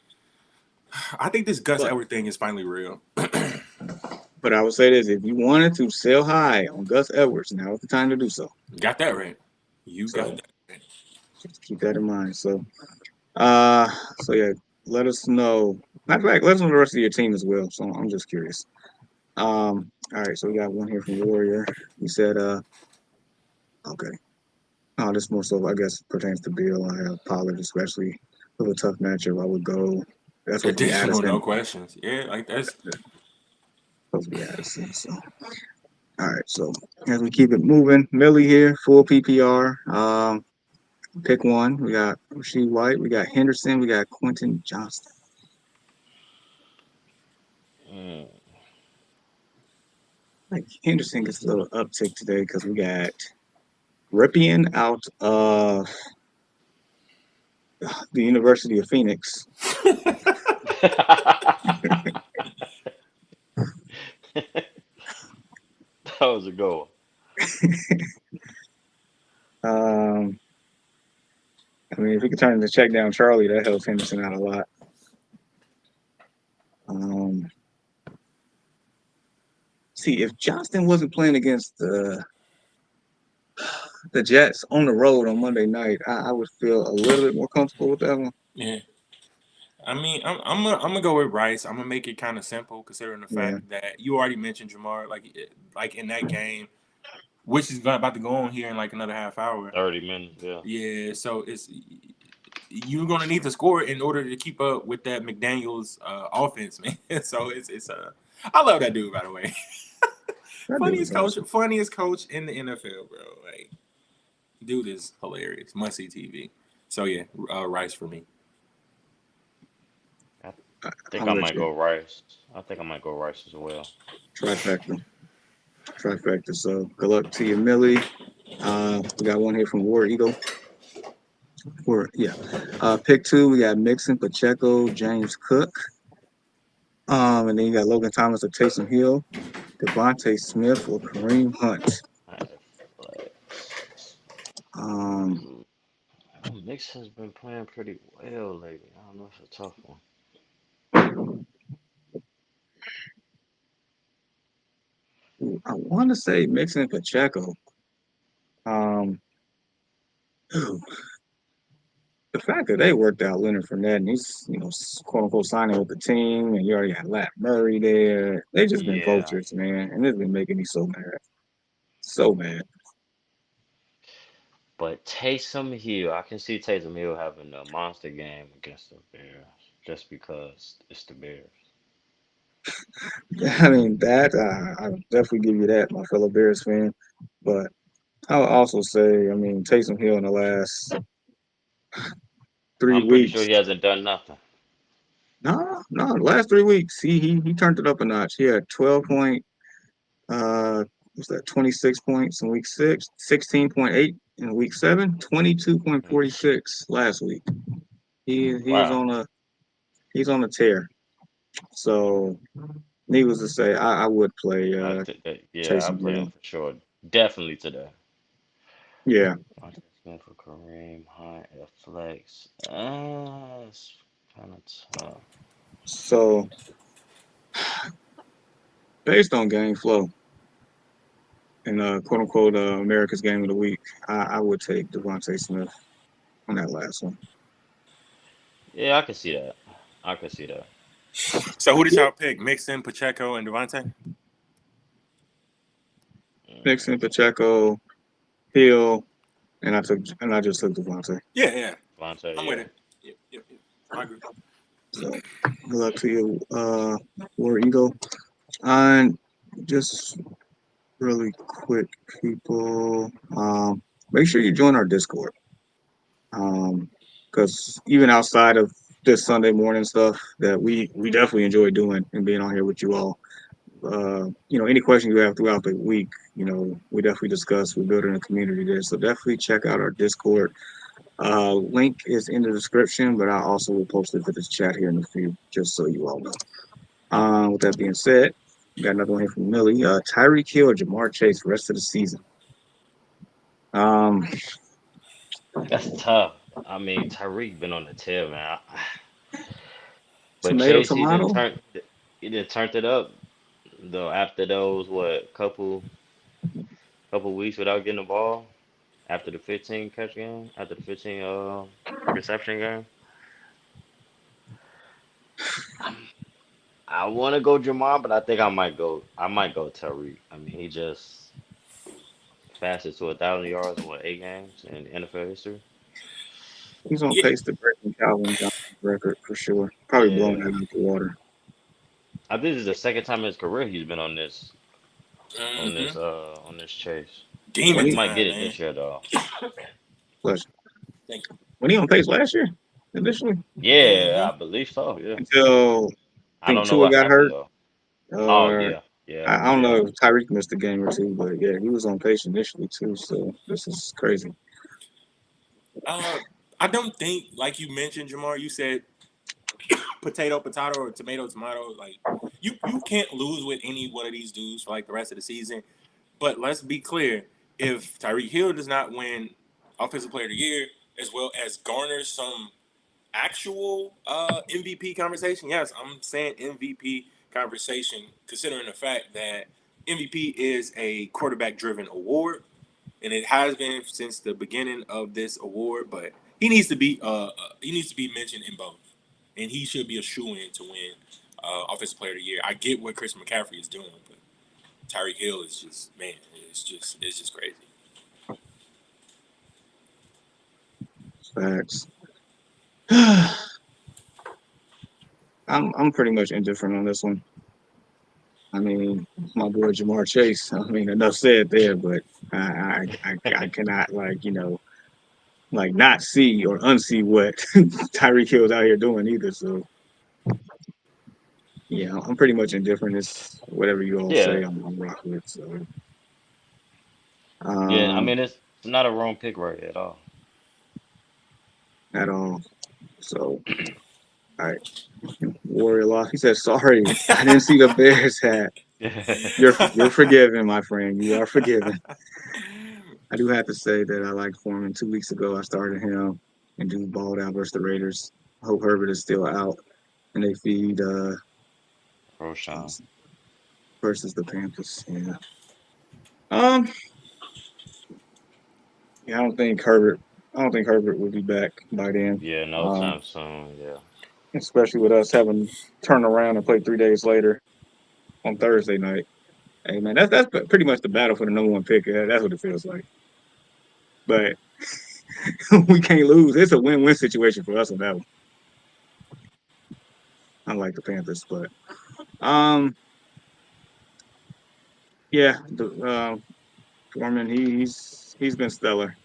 I think this Gus But Edwards thing is finally real. but I would say this: if you wanted to sell high on Gus Edwards, now is the time to do so. Got that right. You got So that right. just keep that in mind. Uh, so yeah, let us know. Matter of fact, let us know the rest of your team as well. So I'm just curious. All right, so we got one here from Warrior. He said, okay. Oh, this more so I guess pertains to Bill. I have Pollard, especially with a tough matchup. I would go. That's supposed to be Additional, no Addison. questions. Yeah, like that's Supposed to be Addison. So all right, so as we keep it moving, Millie here, full PPR. Pick one. We got Rasheed White. We got Henderson. We got Quentin Johnston. Mm. Like Henderson gets a little uptick today because we got Ripien out of the University of Phoenix. That was a goal. Um, I mean, if we could turn the check down Charlie, that helps Henderson out a lot. Um, see, if Johnston wasn't playing against the Jets on the road on Monday night, I would feel a little bit more comfortable with that one. yeah. I mean, I'm gonna go with Rice. I'm gonna make it kind of simple, considering the Yeah, fact that you already mentioned Jamar, like in that game, which is about to go on here in like another half hour. 30 minutes, yeah. Yeah, so it's you're gonna need to score in order to keep up with that McDaniel's offense, man. So I love that dude, by the way. that dude is awesome. Funniest coach in the NFL, bro. Like, dude is hilarious. Must see TV. So yeah, Rice for me. I I, think I'm I with might you. go Rice. I think I might go Rice as well. Trifecta. Trifecta. So good luck to you, Millie. We got one here from War Eagle. Yeah. Pick two, we got Mixon, Pacheco, James Cook. And then you got Logan Thomas or Taysom Hill, Devontae Smith or Kareem Hunt. I have flex. Um, Mm. Mix has been playing pretty well lately. I don't know if it's a tough one. I want to say Mixon and Pacheco. Um, the fact that they worked out Leonard Fournette and he's, quote unquote signing with the team, and you already got Lat Murray there. They just been Yeah, vultures, man, and it's been making me so mad, so mad. but Taysom Hill, I can see Taysom Hill having a monster game against the Bears just because it's the Bears. I mean that I would definitely give you that, my fellow Bears fan. But I would also say, I mean, Taysom Hill in the last three I'm pretty sure weeks. he hasn't done nothing. No, the last 3 weeks he turned it up a notch. He had 12 point, what's that, 26 points in week six, 16.8 in week seven, Mm. 22.46 last week. He's Wow. on a tear. So needless to say, I would play I think that, yeah, I Taysom play him Hill. for sure. Definitely today. Yeah. I just went for Kareem Hunt at flex. It's kind of tough. So based on game flow and quote unquote America's game of the week, I would take Devontae Smith on that last one. Yeah, I can see that. I can see that. So who did y'all pick? Mixon, Pacheco, and Devontae? Nixon, Mm, Pacheco, Hill, and I just took Devontae. Yeah, yeah. Devontae, I'm with yeah. it. Yep. I agree. So good luck to you, War Eagle. And just really quick, people, make sure you join our Discord. Because even outside of this Sunday morning stuff that we definitely enjoy doing and being on here with you all, any questions you have throughout the week, we definitely discuss. We're building a community there, so definitely check out our Discord. Link is in the description, but I also will post it to this chat here in a few, just so you all know. With that being said, we got another one here from Millie. Tyreek Hill or Jamar Chase rest of the season. Um, That's tough. I mean, Tyreek been on the tail, man. But tomato, Chase, tomato. he done turned it up though after those what couple weeks without getting the ball after the 15 catch game, after the 15 reception game. I'm, I want to go Jamar, but I think I might go Tyreek. I mean, he just fastest to 1,000 yards in what 8 games in NFL history. He's on Yeah. pace to break Calvin Johnson's record for sure. Probably blowing Yeah, that out the water. I think this is the second time in his career he's been Hmm. on this chase. When Demon He he might time, get it man. this year though. plus, Thank you. when he on pace last year, initially, Yeah, Hmm. I believe so. Yeah, until I I think don't know Tua what got happened hurt, though. Oh or yeah, yeah, I don't yeah. know if Tyreek missed a game or two, but yeah, he was on pace initially too. So this is crazy. Uh, I don't think, like you mentioned, Jamar. You said potato, potato, or tomato, tomato. Like you can't lose with any one of these dudes for like the rest of the season. But let's be clear: if Tyreek Hill does not win Offensive Player of the Year, as well as garners some actual MVP conversation, yes, I'm saying MVP conversation, considering the fact that MVP is a quarterback-driven award, and it has been since the beginning of this award. But he needs to be mentioned in both, and he should be a shoe in to win Offensive Player of the Year. I get what Chris McCaffrey is doing, but Tyreek Hill is just man, it's just crazy. Facts. I'm pretty much indifferent on this one. I mean, my boy Jamar Chase. I mean, enough said there, but I cannot like not see or unsee what Tyreek Hill's out here doing either. So yeah, I'm pretty much indifferent. It's whatever you all Yeah, say, I'm rocking with. So yeah. I um, mean, it's not a wrong pick right at all. at all. So all right, Warrior Lost. He said, "Sorry, I didn't see the Bears hat. You're forgiven, my friend. You are forgiven." I do have to say that I like Foreman. 2 weeks ago, I started him and dude balled out versus the Raiders. I hope Herbert is still out and they feed Roshan. versus the Panthers. Yeah. Um. Yeah. I don't think Herbert will be back by then. Yeah, no Um. time soon. Yeah. Especially with us having turned around and played 3 days later on Thursday night. Hey man, that's pretty much the battle for the number one pick. That's what it feels like. But we can't lose. It's a win-win situation for us on that one. Unlike the Panthers, but um, yeah, the Foreman he's been stellar,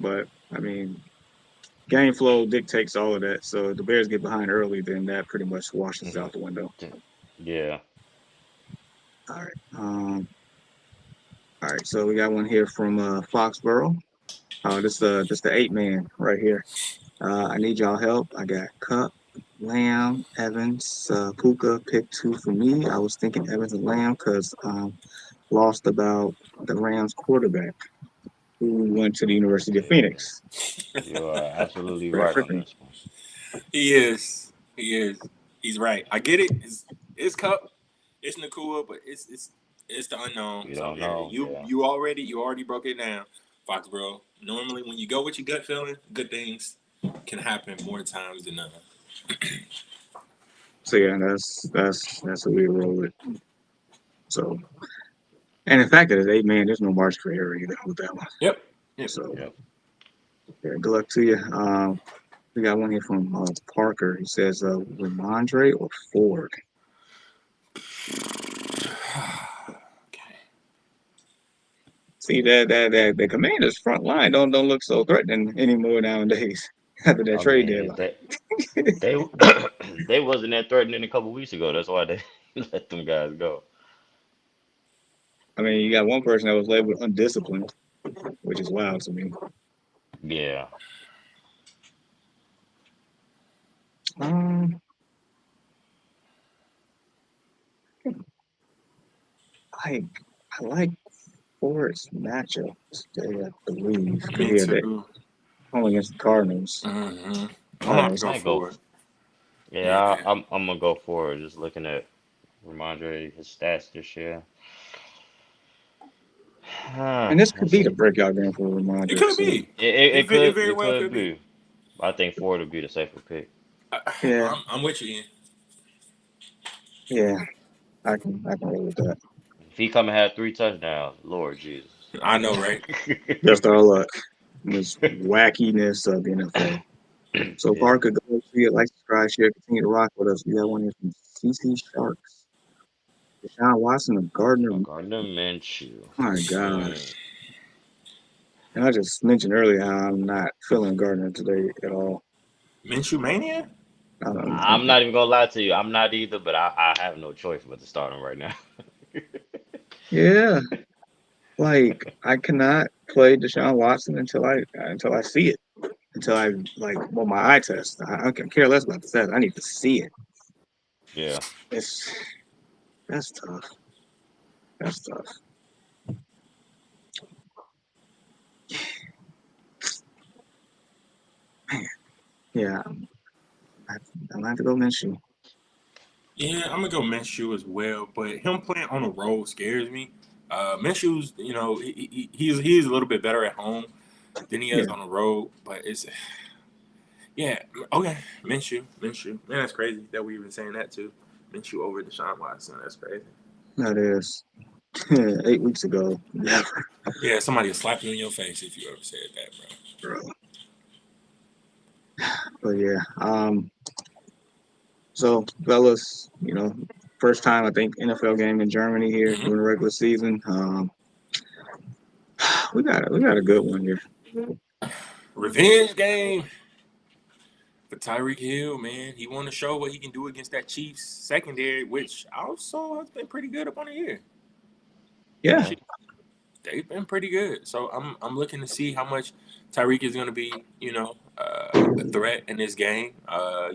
but I mean game flow dictates all of that. So if the Bears get behind early, then that pretty much washes Hmm. out the window. Yeah. All right, all right. So we got one here from Foxborough. This the 8 man right here. I need y'all help. I got Cup, Lamb, Evans, Puka. Pick two for me. I was thinking Evans and Lamb because lost about the Rams quarterback who went to the University of Yeah. Phoenix. You are absolutely Right, right on freaking this one. He is. He is. He's right. I get it. It's Cup. It's Nakua, but it's the unknown. We So don't yeah, know. Yeah. you already broke it down, Fox bro. Normally when you go with your gut feeling, good things can happen more times than none. So yeah, that's what we roll with. So and in fact that it's 8 man, there's no margin for error either with that one. Yep. Yep. So Yep. yeah, good luck to you. We got one here from Parker. He says, Ramondre or Ford? Okay. See that the Commanders front line don't look so threatening anymore nowadays after that I trade mean, deadline. they they wasn't that threatening a couple weeks ago. That's why they let them guys go. I mean, you got one person that was labeled undisciplined, which is wild to me. Yeah. Um, like I like Fort's matchup today, I believe, because Me he had that too. home against the Cardinals. Hmm. I'm gonna have Uh, to go Might go. for it. Yeah, Yeah. I'm gonna go for it. Just looking at Ramondre, his stats this year. and this could Let's be the see. breakout game for It Ramondre. could So be. It very It well could could be. be. I think Ford would be the safer pick. I, yeah, I'm with you, Ian. yeah, I can roll with that. If he come and had 3 touchdowns, Lord Jesus. I know, right? Just our luck. This wackiness of the NFL. So Yeah. Parker, go see it, like, subscribe, share, continue to rock with us. We got one here from CC Sharks. Deshaun Watson of Gardner. Gardner Minshew. My God. Mm. And I just mentioned earlier how I'm not feeling Gardner today at all. Minshew mania. I'm not even gonna lie to you. I'm not either, but I have no choice but to start him right now. Yeah, like I cannot play Deshaun Watson until I see it. Until I like well my eye test. I can care less about the stats. I need to see it. Yeah. It's that's tough. That's tough. Yeah, I, I'm gonna have to go Minshew. Yeah, I'm gonna go Minshew as well, but him playing on the road scares me. Minshew's, he's a little bit better at home than he is Yeah, on the road, but it's yeah, okay, Minshew. Man, that's crazy that we even saying that too. Minshew over Deshaun Watson, that's crazy. that is 8 weeks ago. Never, Yeah, somebody will slap you in your face if you ever said that, bro. bro. But yeah, so fellas, first time I think NFL game in Germany here Hmm. during the regular season. We got a good one here. Revenge game for Tyreek Hill, man. He want to show what he can do against that Chiefs secondary, which also has been pretty good up on the year. Yeah, Yeah. Chiefs, they've been pretty good. So I'm looking to see how much Tyreek is going to be, a threat in this game.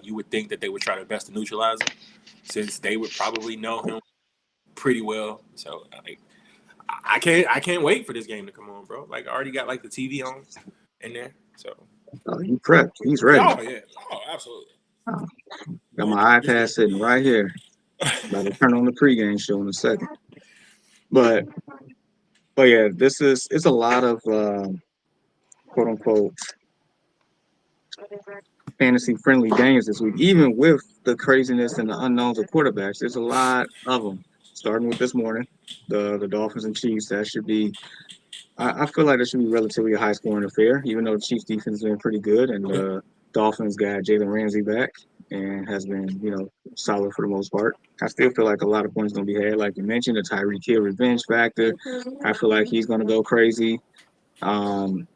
You would think that they would try their best to neutralize him, since they would probably know him pretty well. So like, I can't wait for this game to come on, bro. Like I already got like the TV on in there. So he prepped. He's ready. oh yeah, oh absolutely. Oh, got Man, my this iPad game. sitting right here. About to turn on the pregame show in a second. But yeah, it's a lot of quote unquote fantasy friendly games this week. Even with the craziness and the unknowns of quarterbacks, there's a lot of them. Starting with this morning, the Dolphins and Chiefs. That should be. I feel like that should be relatively a high scoring affair, even though the Chiefs defense has been pretty good and the Dolphins got Jalen Ramsey back and has been solid for the most part. I still feel like a lot of points gonna be had, like you mentioned, the Tyreek Hill revenge factor. I feel like he's gonna go crazy. Um,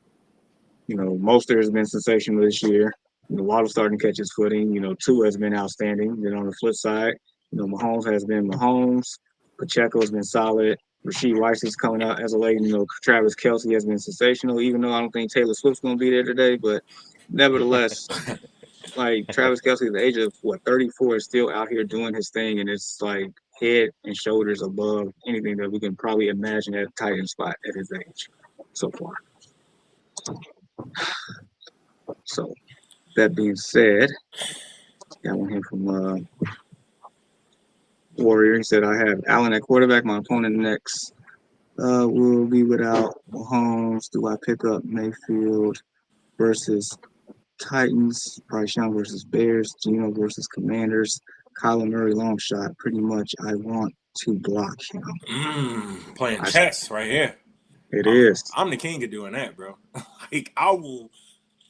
Mostert has been sensational this year. Waddle's starting to catch his footing. Tua has been outstanding. Then on the flip side, Mahomes has been Mahomes. Pacheco has been solid. Rasheed Rice is coming out as a late. Travis Kelsey has been sensational, even though I don't think Taylor Swift's going to be there today. But nevertheless, like Travis Kelsey at the age of, 34 is still out here doing his thing. And it's like head and shoulders above anything that we can probably imagine at a tight end spot at his age so far. So that being said, got one here from Warrior. He said, I have Allen at quarterback. My opponent next will be without Mahomes. Do I pick up Mayfield versus Titans? Bryce Young versus Bears. Geno versus Commanders. Kyler Murray long shot. Pretty much, I want to block him. Playing I, chess right here. it I'm is. I'm the king of doing that, bro. Like I will,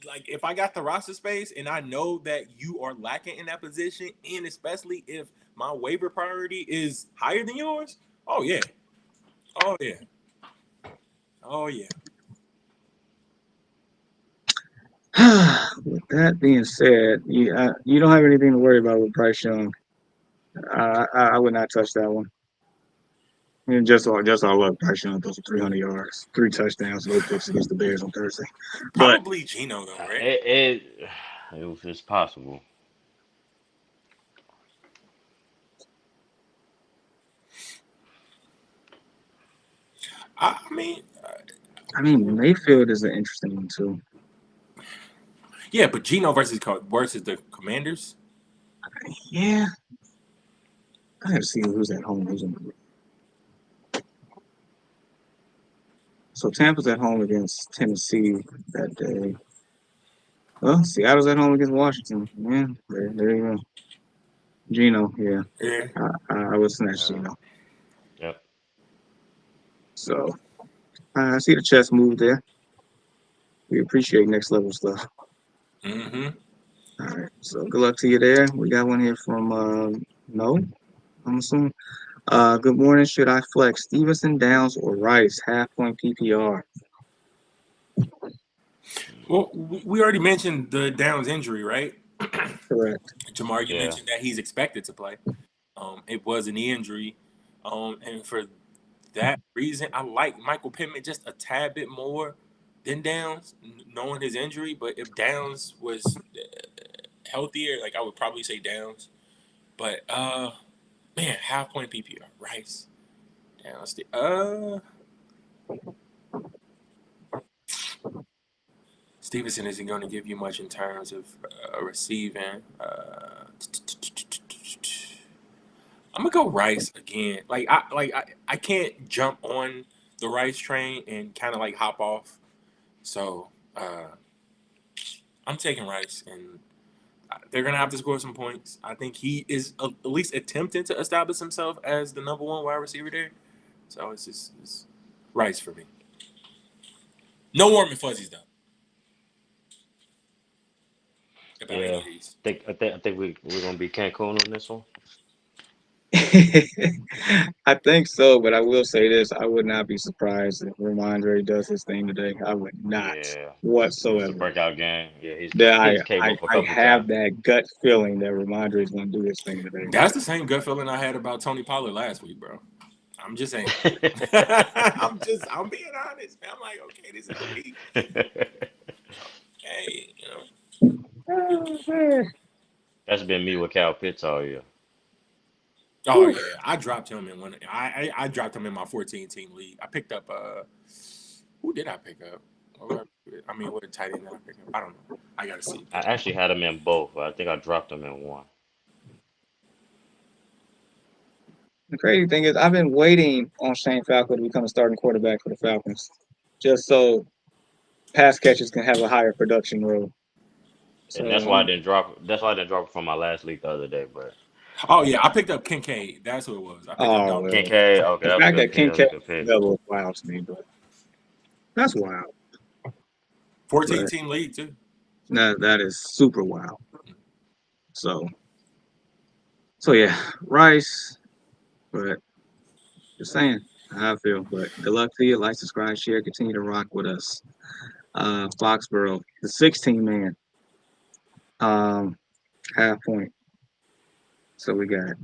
like if I got the roster space and I know that you are lacking in that position, and especially if my waiver priority is higher than yours. Oh yeah, oh yeah, oh yeah. With that being said, you don't have anything to worry about with Bryce Young. I would not touch that one. And just our luck. Bryce Young throws for 300 yards, 3 touchdowns, no picks against the Bears on Thursday. But Probably Gino though, right? It's possible. I mean, I mean, Mayfield is an interesting one too. yeah, but Gino versus the Commanders. Yeah, I gotta see who's at home. Who's in the So Tampa's at home against Tennessee that day. Well, Seattle's at home against Washington. Yeah, there you go. Gino, yeah. Yeah. I would snatch Uh, Gino. yep. So I see the chess move there. We appreciate next level stuff. Mm-hmm. All right. So good luck to you there. We got one here from no, I'm assuming. Good morning. Should I flex Stevenson, Downs, or Rice? Half point PPR. Well, we already mentioned the Downs injury, right? Correct. Jamar, you Yeah. mentioned that he's expected to play. It was a knee injury, and for that reason, I like Michael Pittman just a tad bit more than Downs, knowing his injury. But if Downs was healthier, like I would probably say Downs. But man, half point PPR, Rice, Downs. Stevenson isn't going to give you much in terms of receiving. I'm gonna go Rice again. I can't jump on the Rice train and kind of like hop off. So I'm taking Rice, and they're gonna have to score some points. I think he is at least attempting to establish himself as the number one wide receiver there. So it's Rice for me. No warm and fuzzies though about any Yeah. of these. I think we're gonna be Cancun on this one. I think so, but I will say this: I would not be surprised if Ramondre does his thing today. I would not Yeah. It's a whatsoever. breakout game. Yeah, That he's came up a I couple have times. that gut feeling that Ramondre is going to do his thing today. That's the same gut feeling I had about Tony Pollard last week, bro. I'm just saying. I'm being honest, man. I'm like, okay, this is a week. Hey, Oh, man. That's been me with Cal Pitts all year. Oh Whew. yeah, I dropped him in one. I dropped him in my 14 team league. I picked up who did I pick up? I mean, what tight end did I pick up? I don't know. I gotta see. I actually had him in both. I think I dropped him in one. The crazy thing is, I've been waiting on Shane Falco to become a starting quarterback for the Falcons, just so pass catchers can have a higher production role. So And that's why I didn't drop. That's why I didn't drop it from my last league the other day. But Oh yeah, I picked up Kincaid. That's who it was. I picked up oh Dalton well, Kincaid. Kincaid, okay, the that was a fact good that pick. That was Kincaid a good pick. level is wild to me, but that's wild. 14 But team league too. that is super wild. So yeah, Rice. But just saying how I feel. But good luck to you. Like, subscribe, share, continue to rock with us. Foxborough, the 16 man, um, half point. So we got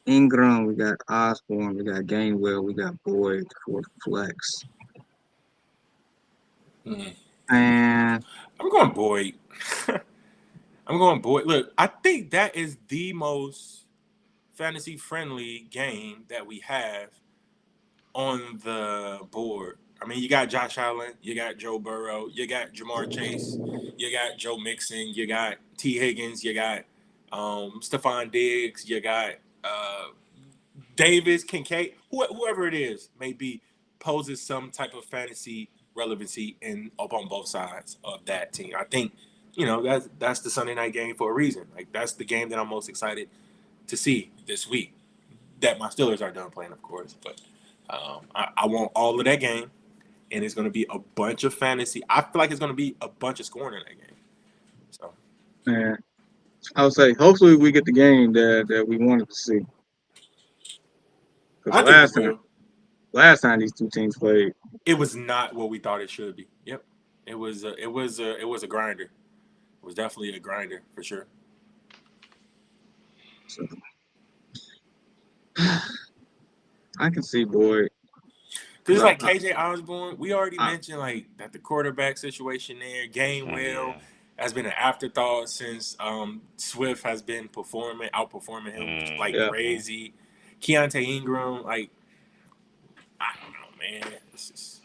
Ingram, we got Osborne, we got Gainwell, we got Boyd for the flex. Mhm. And I'm going Boyd. I'm going Boyd. Look, I think that is the most fantasy friendly game that we have on the board. I mean, you got Josh Allen, you got Joe Burrow, you got Jamar Chase, you got Joe Mixon, you got T. Higgins, you got Stephon Diggs, you got uh, Davis, Kincaid, whoever it is, maybe poses some type of fantasy relevancy in up on both sides of that team. I think that's the Sunday night game for a reason. Like that's the game that I'm most excited to see this week. That my Steelers are done playing, of course, but I want all of that game, and it's going to be a bunch of fantasy. I feel like it's going to be a bunch of scoring in that game. So man, I would say hopefully we get the game that we wanted to see. Because I think we will. last time these two teams played, It was not what we thought it should be. Yep, it was a grinder. It was definitely a grinder for sure. so I can see Boyd. Because 'Cause it's like KJ Osborne, we already I, mentioned like that the quarterback situation there. Gainwell Yeah. has been an afterthought since Swift has been outperforming him just like yeah, Mm-hmm. crazy. Keontae Ingram, like I don't know, man. It's just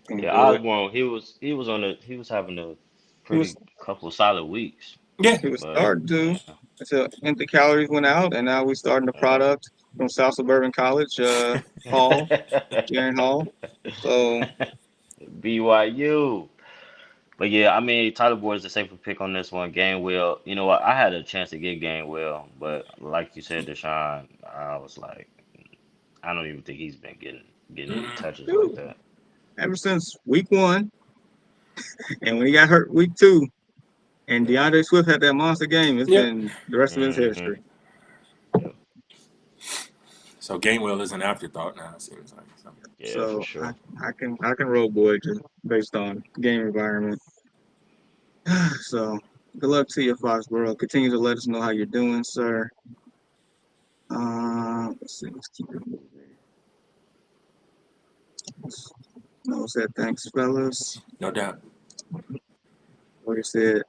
can't Yeah, do it. Osborne, he was having a He was pretty couple solid weeks, yeah, he was yeah. but starting to yeah, until empty calories went out, and now we starting the yeah. product from South Suburban College, Hall, Jaren Hall. So BYU. But yeah, I mean, Tyler Boyd is the safer pick on this one. Gainwell, you know what? I had a chance to get Gainwell, but like you said, Deshaun, I was like, I don't even think he's been getting any Mm-mm. touches like dude, that. ever since week 1, and when he got hurt week 2, and Yeah. DeAndre Swift had that monster game, it's Yep. been the rest of his Hmm. history. Yep. So Gainwell is an afterthought now. It seems like. So. Yeah, for So sure. I can roll Boyd just based on game environment. So good luck to you, Foxborough. Continue to let us know how you're doing, sir. Let's see. Let's keep it moving. No said thanks, fellas. No doubt. Like I said,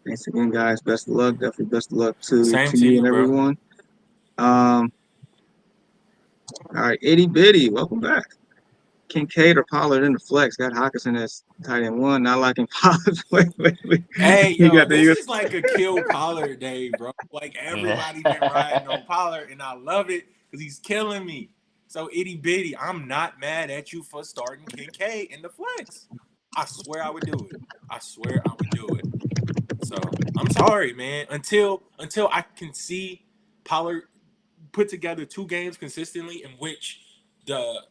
thanks again, guys. Best of luck. Definitely best of luck Same to to you you, and bro. everyone. All right, Itty Bitty, welcome back. Kincaid or Pollard in the flex. Got Hawkinson as tight end one. Not liking Pollard. Wait. Hey, You yo, got the this Eagles. is like a kill Pollard day, bro. Like everybody been riding on Pollard, and I love it because he's killing me. So itty bitty, I'm not mad at you for starting Kincaid in the flex. I swear I would do it. I swear I would do it. So I'm sorry, man. Until I can see Pollard put together 2 games consistently in which the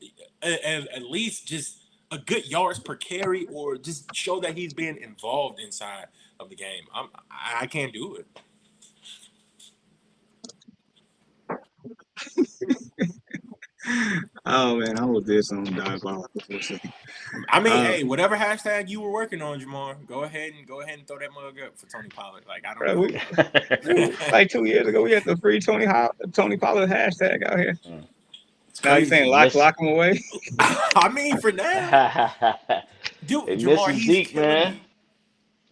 at least just a good yards per carry or just show that he's being involved inside of the game. I can't do it. Oh man, I was did something diabolical for a second. I mean, Uh, hey, whatever hashtag you were working on, Jamar, go ahead and throw that mug up for Tony Pollard. Like I don't bro, know. dude, like 2 years ago, we had the free Tony Pollard hashtag out here. Mm. It's Now you saying They crazy. lock miss lock him away? I mean, for now, dude, they Jamar, missing he's Zeke, killing man. me.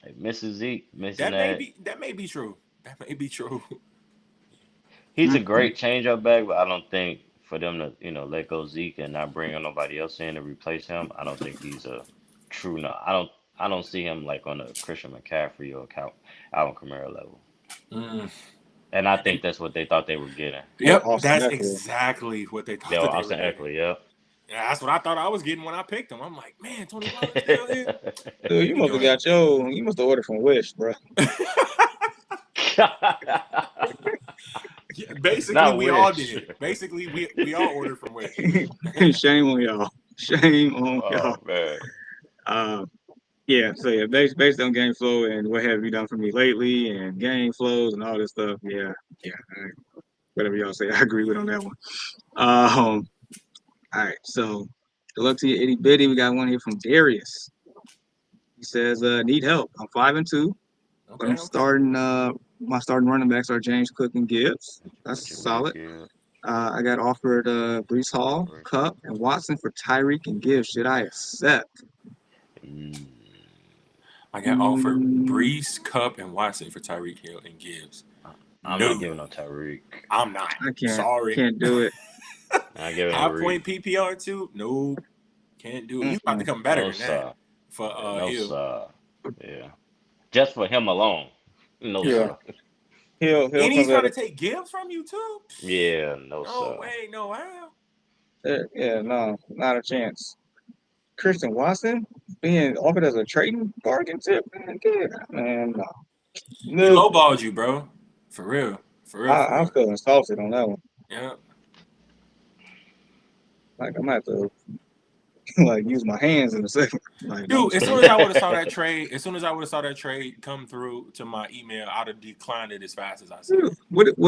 They missing Zeke, missing That may that. be that may be true. That may be true. He's a Mm-mm. great change-up back, but I don't think for them to, let go Zeke and not bring nobody else in to replace him. I don't think he's a true. No, I don't see him like on a Christian McCaffrey or Alvin Kamara level. Mm. And I think that's what they thought they were getting. Or Yep, Austin that's Eckler. exactly what they They thought were that they were Austin getting. Eckler, yep. Yeah, that's what I thought I was getting when I picked him. I'm like, man, Tony Pollard still here. Dude, Let me go ahead and pick you must have ordered from Wish, bro. him. Yeah, basically, Not we all wish. did. Basically, we all ordered from Wish. Shame on y'all. Shame on y'all. Oh man. Uh, yeah, so yeah, based on game flow and what have you done for me lately and game flows and all this stuff. Yeah, whatever y'all say, I agree with on that one. All right, so good luck to you, itty bitty. We got one here from Darius. He says, need help. I'm 5-2, but I'm Okay, okay. starting my starting running backs are James Cook and Gibbs. What you That's mean, solid. kid? I got offered Brees Hall, Cup, and Watson for Tyreek and Gibbs. Should I accept? Mm. I got offered Mm, Brees, Cup, and Watson for Tyreek Hill and Gibbs. I'm not No, giving no Tyreek. I'm not. I Sorry. can't do it. Not giving no Half Reed. point PPR too? Nope. Can't do it. He's about to Mm-mm. come better No than that sir. for Yeah, no Hill. sir. Yeah. Just for him alone. No Yeah, sir. he'll And he's comes trying at to it. take Gibbs from you too? Yeah, no No sir. way, no how. Yeah, no, not a chance. Christian Watson being offered as a trading bargain tip, man, no, He nope. lowballed you, bro. For real. For real, for I'm real. feeling salted on that one. Yeah. Like I'm gonna have to like use my hands in a second. Like no, I'm Dude, just as soon kidding. as I would have saw that trade, as soon as I would have saw that trade come through to my email, I'd have declined it as fast as I seen Dude, it.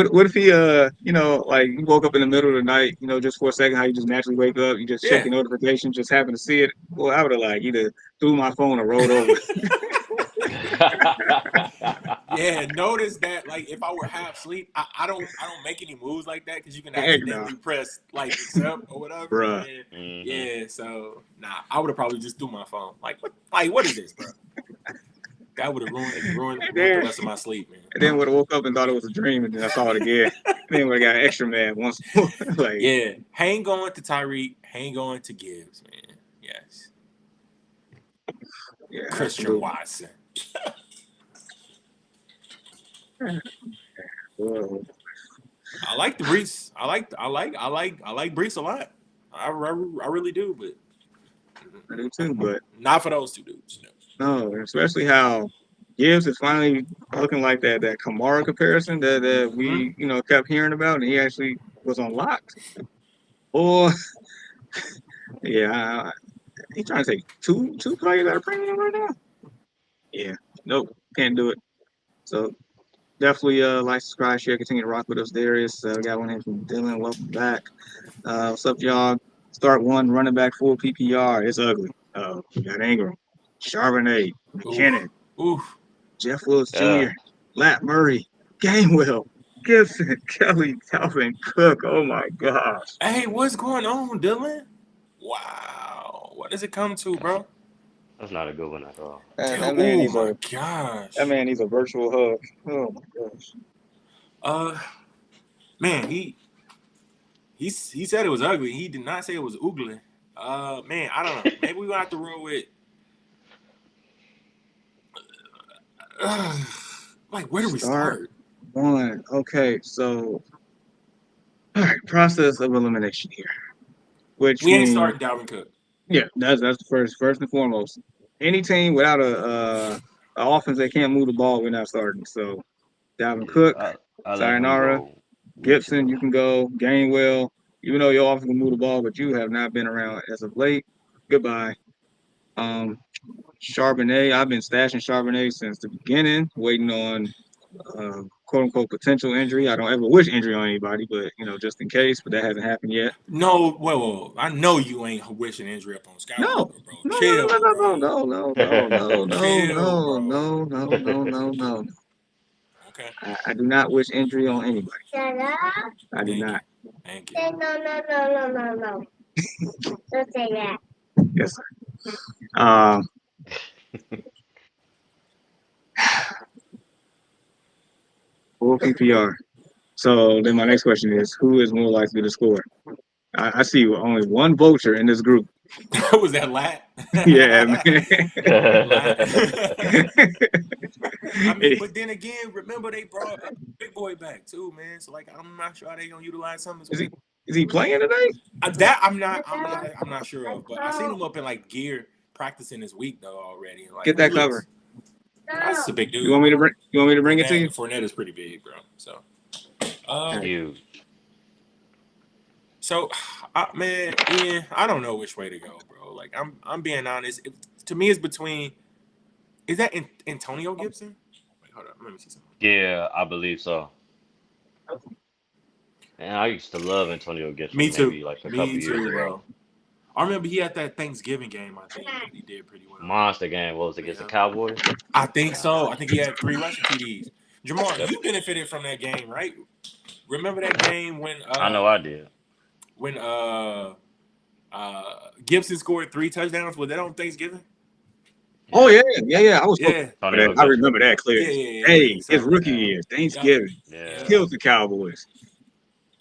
what if he like you woke up in the middle of the night, just for a second, how you just naturally wake up, you just check Yeah. your notifications, just happen to see it. Well, I would have like either threw my phone or rolled over. Yeah, notice that like if I were half asleep, I don't make any moves like that because you can Heck no, accidentally press like accept or whatever, bruh. and hmm yeah, so nah, I would have probably just threw my phone. Like what is this, bro? That would have ruined And ruined the then, rest of my sleep, man. and then would have woke up and thought it was a dream, and then I saw it again. And then would have got extra mad once more. Like, Yeah, hang on to Tyreek, hang on to Gibbs, man. Yes, yeah, Christian absolutely. Watson. Well, I like the Brees. I like Brees a lot. I really do, but I do too, but not for those two dudes. No. no, especially how Gibbs is finally looking like that Kamara comparison that Hmm. we kept hearing about, and he actually was unlocked. Or yeah, he trying to take two players out of premium right now. Yeah, nope, can't do it. So definitely like, subscribe, share, continue to rock with us. Darius, got one in from Dylan. Welcome back. What's up, y'all? Start one running back full PPR. It's ugly. We got Ingram, Charbonnet, Oof, McKinnon, oof. Jeff Willis yeah, Jr., Lat Murray, Gainwell, Gibson, Kelly, Calvin Cook. Oh my gosh. Hey, what's going on, Dylan? Wow, what does it come to, that's bro? that's not a good one at all. That man Oh needs my that gosh. man needs a virtual hug. Oh my gosh. Uh, man, he said it was ugly. He did not say it was oogly. Man, I don't know. Maybe we gonna have to roll with. Uh, like, where do we Start start? one. Okay, so all right, process of elimination here, which We ain't means starting Dalvin Cook. yeah, that's the first and foremost. Any team without a offense that can't move the ball, we're not starting. So Dalvin Yeah, Cook, I let him Sayonara, go weeks Gibson, you ago. can go. Gainwell, even though your offense can move the ball, but you have not been around as of late. Goodbye. Um, Charbonnet, I've been stashing Charbonnet since the beginning, waiting on quote unquote potential injury. I don't ever wish injury on anybody, but just in case. But that hasn't happened yet. No, well, I know you ain't wishing injury up on No, Skywalker, bro. no, no, no, Chill, no, bro. no, no, no, no, no, no, Chill, no, bro. no, no, no, no, no. Okay. I do not wish injury on anybody. I do Thank you. not. Thank you. No, no, no, no, no, no, no. Don't say that. Yes, sir. Um, full PPR. So then my next question is, who is more likely to score? I see only one vulture in this group. Was that lat? Yeah, man. Lat. I mean, but then again, remember they brought Big Boy back too, man. So like, I'm not sure how they gonna utilize him as Is well. he playing today? That I'm not sure of. But I seen him up in like gear practicing this week though already. And like Get he that cover. looks, that's a big You dude, want me bro. to bring? You want me to bring it to you? Fournette is pretty big, bro. So, All right. um, Huge. so, man, yeah, I don't know which way to go, bro. Like I'm being honest. To me, it's between. Is that Antonio Gibson? Wait, hold up. Let me see something. Yeah, I believe so. And I used to love Antonio Me Gibson too. maybe like a couple Me years too, ago. bro. I remember he had that Thanksgiving game. I think that he did pretty well. Monster game. What was it, against the Yeah, Cowboys? I think so. I think he had 3 rushing TDs. Jamar, Yep. you benefited from that game, right? Remember that game when I know I did. when Gibson scored 3 touchdowns? Was that on Thanksgiving? Oh Yep. yeah, yeah, yeah. I was supposed to Yeah, remember Antonio that. I Gibson. remember that clear. yeah. Hey, his So rookie Yeah. year, yep, Thanksgiving, yep. Yeah. killed the Cowboys.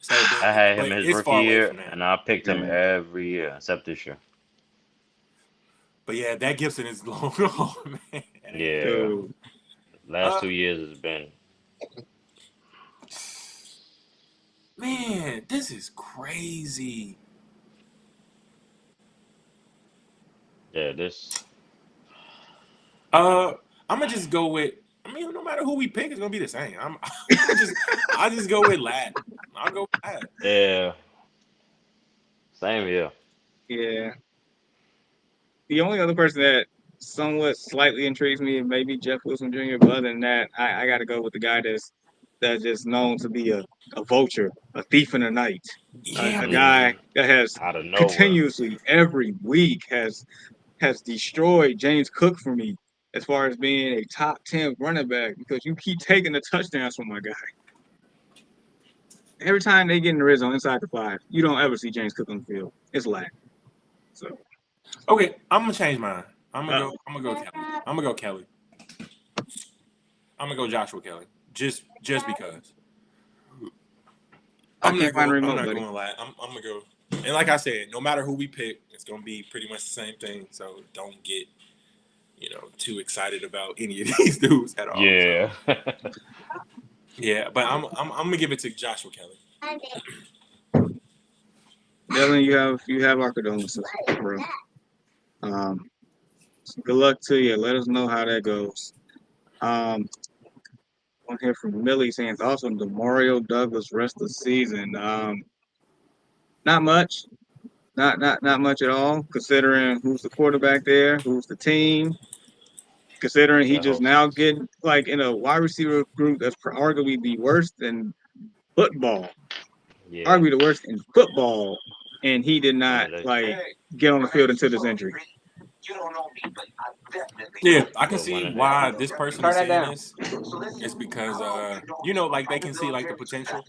So I had him but his it's rookie far away year from that. and I picked him Yeah. every year except this year. But yeah, that Gibson is long gone, man. That ain't it, Yeah. bro. So Last Uh, 2 years has been man, this is crazy. yeah, this Uh, I'm gonna just go with. I mean, no matter who we pick, it's gonna be the same. I just go with Lad. I'll go with Lad. yeah, same here. yeah, the only other person that somewhat slightly intrigues me is maybe Jeff Wilson Jr. But other than that, I got to go with the guy that's just known to be a vulture, a thief in the night, Yeah, a but guy Hmm. that has Out of nowhere. continuously every week has destroyed James Cook for me. as far as being a top 10 running back because you keep taking the touchdowns from my guy. Every time they get in the red zone inside the 5, you don't ever see James Cook on the field. It's lag. So Okay, I'm gonna change mine. I'm gonna uh, go. I'm gonna go Kelly. I'm gonna go Kelly. I'm gonna go Joshua Kelly. Just because. I can't find a I'm remote, not buddy. going to lie. I'm gonna go. And like I said, no matter who we pick, it's gonna be pretty much the same thing. So don't get too excited about any of these dudes at all. So Yeah. yeah, but I'm gonna give it to Joshua Kelly. Dylan, you have our condolences, bro. Um, good luck to you. Let us know how that goes. Want to hear from Millie saying thoughts on Demario Douglas rest of the season. Not much. Not much at all, considering who's the quarterback there, who's the team, considering he I just hope now so. getting like in a wide receiver group that's arguably the worst in football. Yeah. Arguably the worst in football. And he did not Man, they like get on the field until this injury. Yeah, I can still see winning this why year. this person Turn is that saying down. this. It's because like they can see like the potential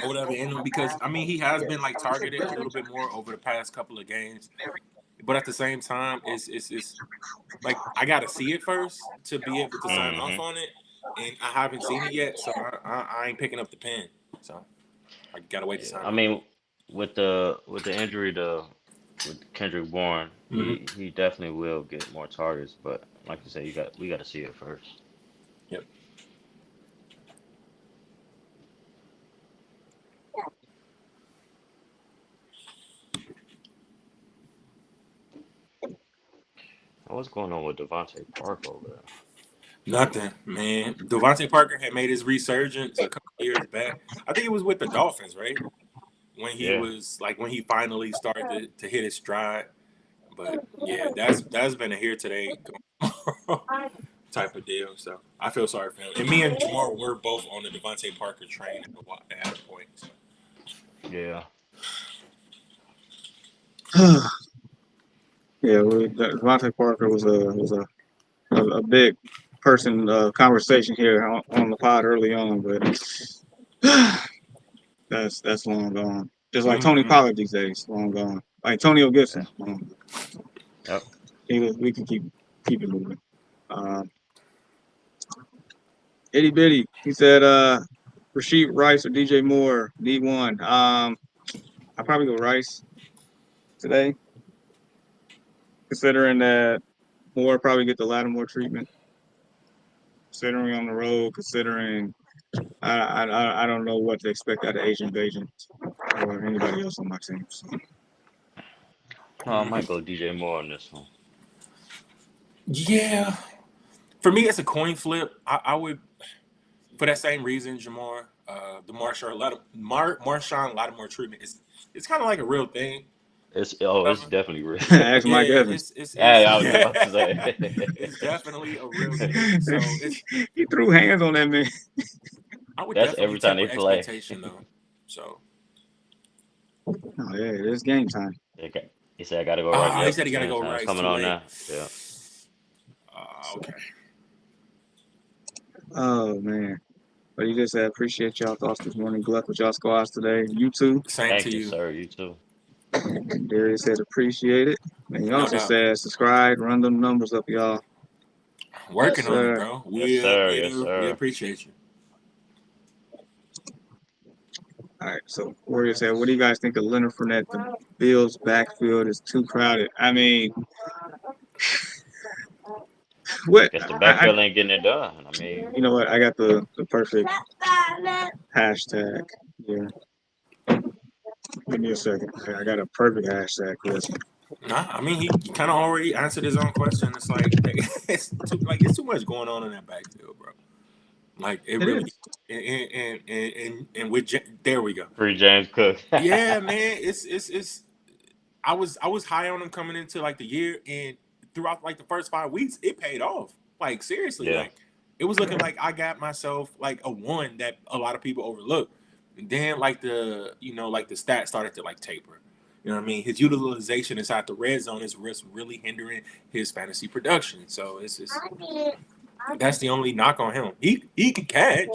or whatever in him because I mean he has been like targeted a little bit more over the past couple of games. But at the same time, it's like I gotta see it first to be able to sign off Hmm. on it, and I haven't seen it yet, so I ain't picking up the pen. So I gotta wait to Yeah. sign I off. mean, with the injury to with Kendrick Bourne, Mm-hmm. he definitely will get more targets. But like you said, we got to see it first. Yep. What's going on with Devontae Park over there? Nothing, man. Devontae Parker had made his resurgence a couple years back. I think it was with the Dolphins, right? When he Yeah. was like when he finally started to hit his stride. But yeah, that's been a here today type of deal. So I feel sorry for him. And me and Jamar were both on the Devontae Parker train at a point. So. Yeah. Yeah, Devontae Parker was a big person conversation here on the pod early on, but that's long gone. Just like Tony Mm-hmm. Pollard these days, long gone. Like Antonio Yeah. Gibson, long gone. Yep. We can keep it moving. Um, Itty bitty. He said Rasheed Rice or DJ Moore, D1. I probably go Rice today, considering that Moore probably get the Lattimore treatment. Considering on the road, considering I don't know what to expect out of Asian Invasion or anybody else on my team. So. I might go DJ Moore on this one. Yeah, for me, it's a coin flip. I would, for that same reason, Jamar, the Marshawn Lattimore treatment is it's kind of like a real thing. It's Whatever. definitely real. Ask Yeah, Mike Evans. Hey, it's I was just about to yeah, say. it's definitely a real thing. So it's He threw hands on that man. I would That's definitely every time they temper play. expectation though. So Oh yeah, it's game time. They got, he said I gotta go right. he Yep, said he got to game go time's Rice coming too on late. now. Yeah. Okay. Oh man. But he just said appreciate y'all thoughts this morning. Good luck with y'all squads today. You too. Same to Thank you, you. sir. You too. Darius said appreciate it. And he No also doubt. said subscribe, run them numbers up, y'all. Yes, Working on it, sir. bro. Yes, We sir. we Yes, do. We sir. appreciate you. All right. So Warrior said, what do you guys think of Leonard Fournette? The Bills backfield is too crowded. I mean, what Guess the I backfield ain't getting it done. I mean, you know what? I got the perfect hashtag here. Give me a second. I got a perfect hashtag for this. Nah, I mean he kind of already answered his own question. It's like it's too much going on in that backfield, bro. Like it It really is. and with there we go. free James Cook. Yeah, man, it's I was high on him coming into like the year and throughout like the first 5 weeks it paid off. Like seriously, Yeah. like it was looking like I got myself like a one that a lot of people overlook. And then like the like the stats started to like taper. You know what I mean? His utilization inside the red zone is really hindering his fantasy production. So it's that's the only knock on him. He can catch.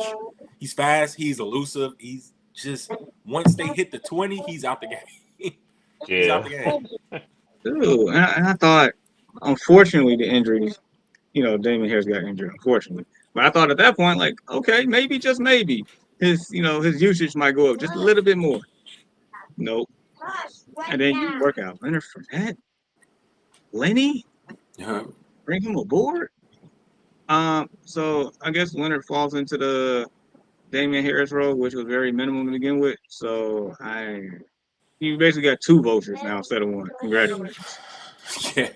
He's fast. He's elusive. He's just once they hit the 20, he's out the game. He's out Yeah. the game. Ooh, and I thought, unfortunately, the injuries, Damon Harris got injured, unfortunately. But I thought at that point, like, okay, maybe, just maybe, his usage might go up just a little bit more. Nope. And then you work out Leonard Fournette, Lenny, Yeah. bring him aboard. So I guess Leonard falls into the Damian Harris role, which was very minimum to begin with. So you basically got two vultures now instead of one. Congratulations. Yeah.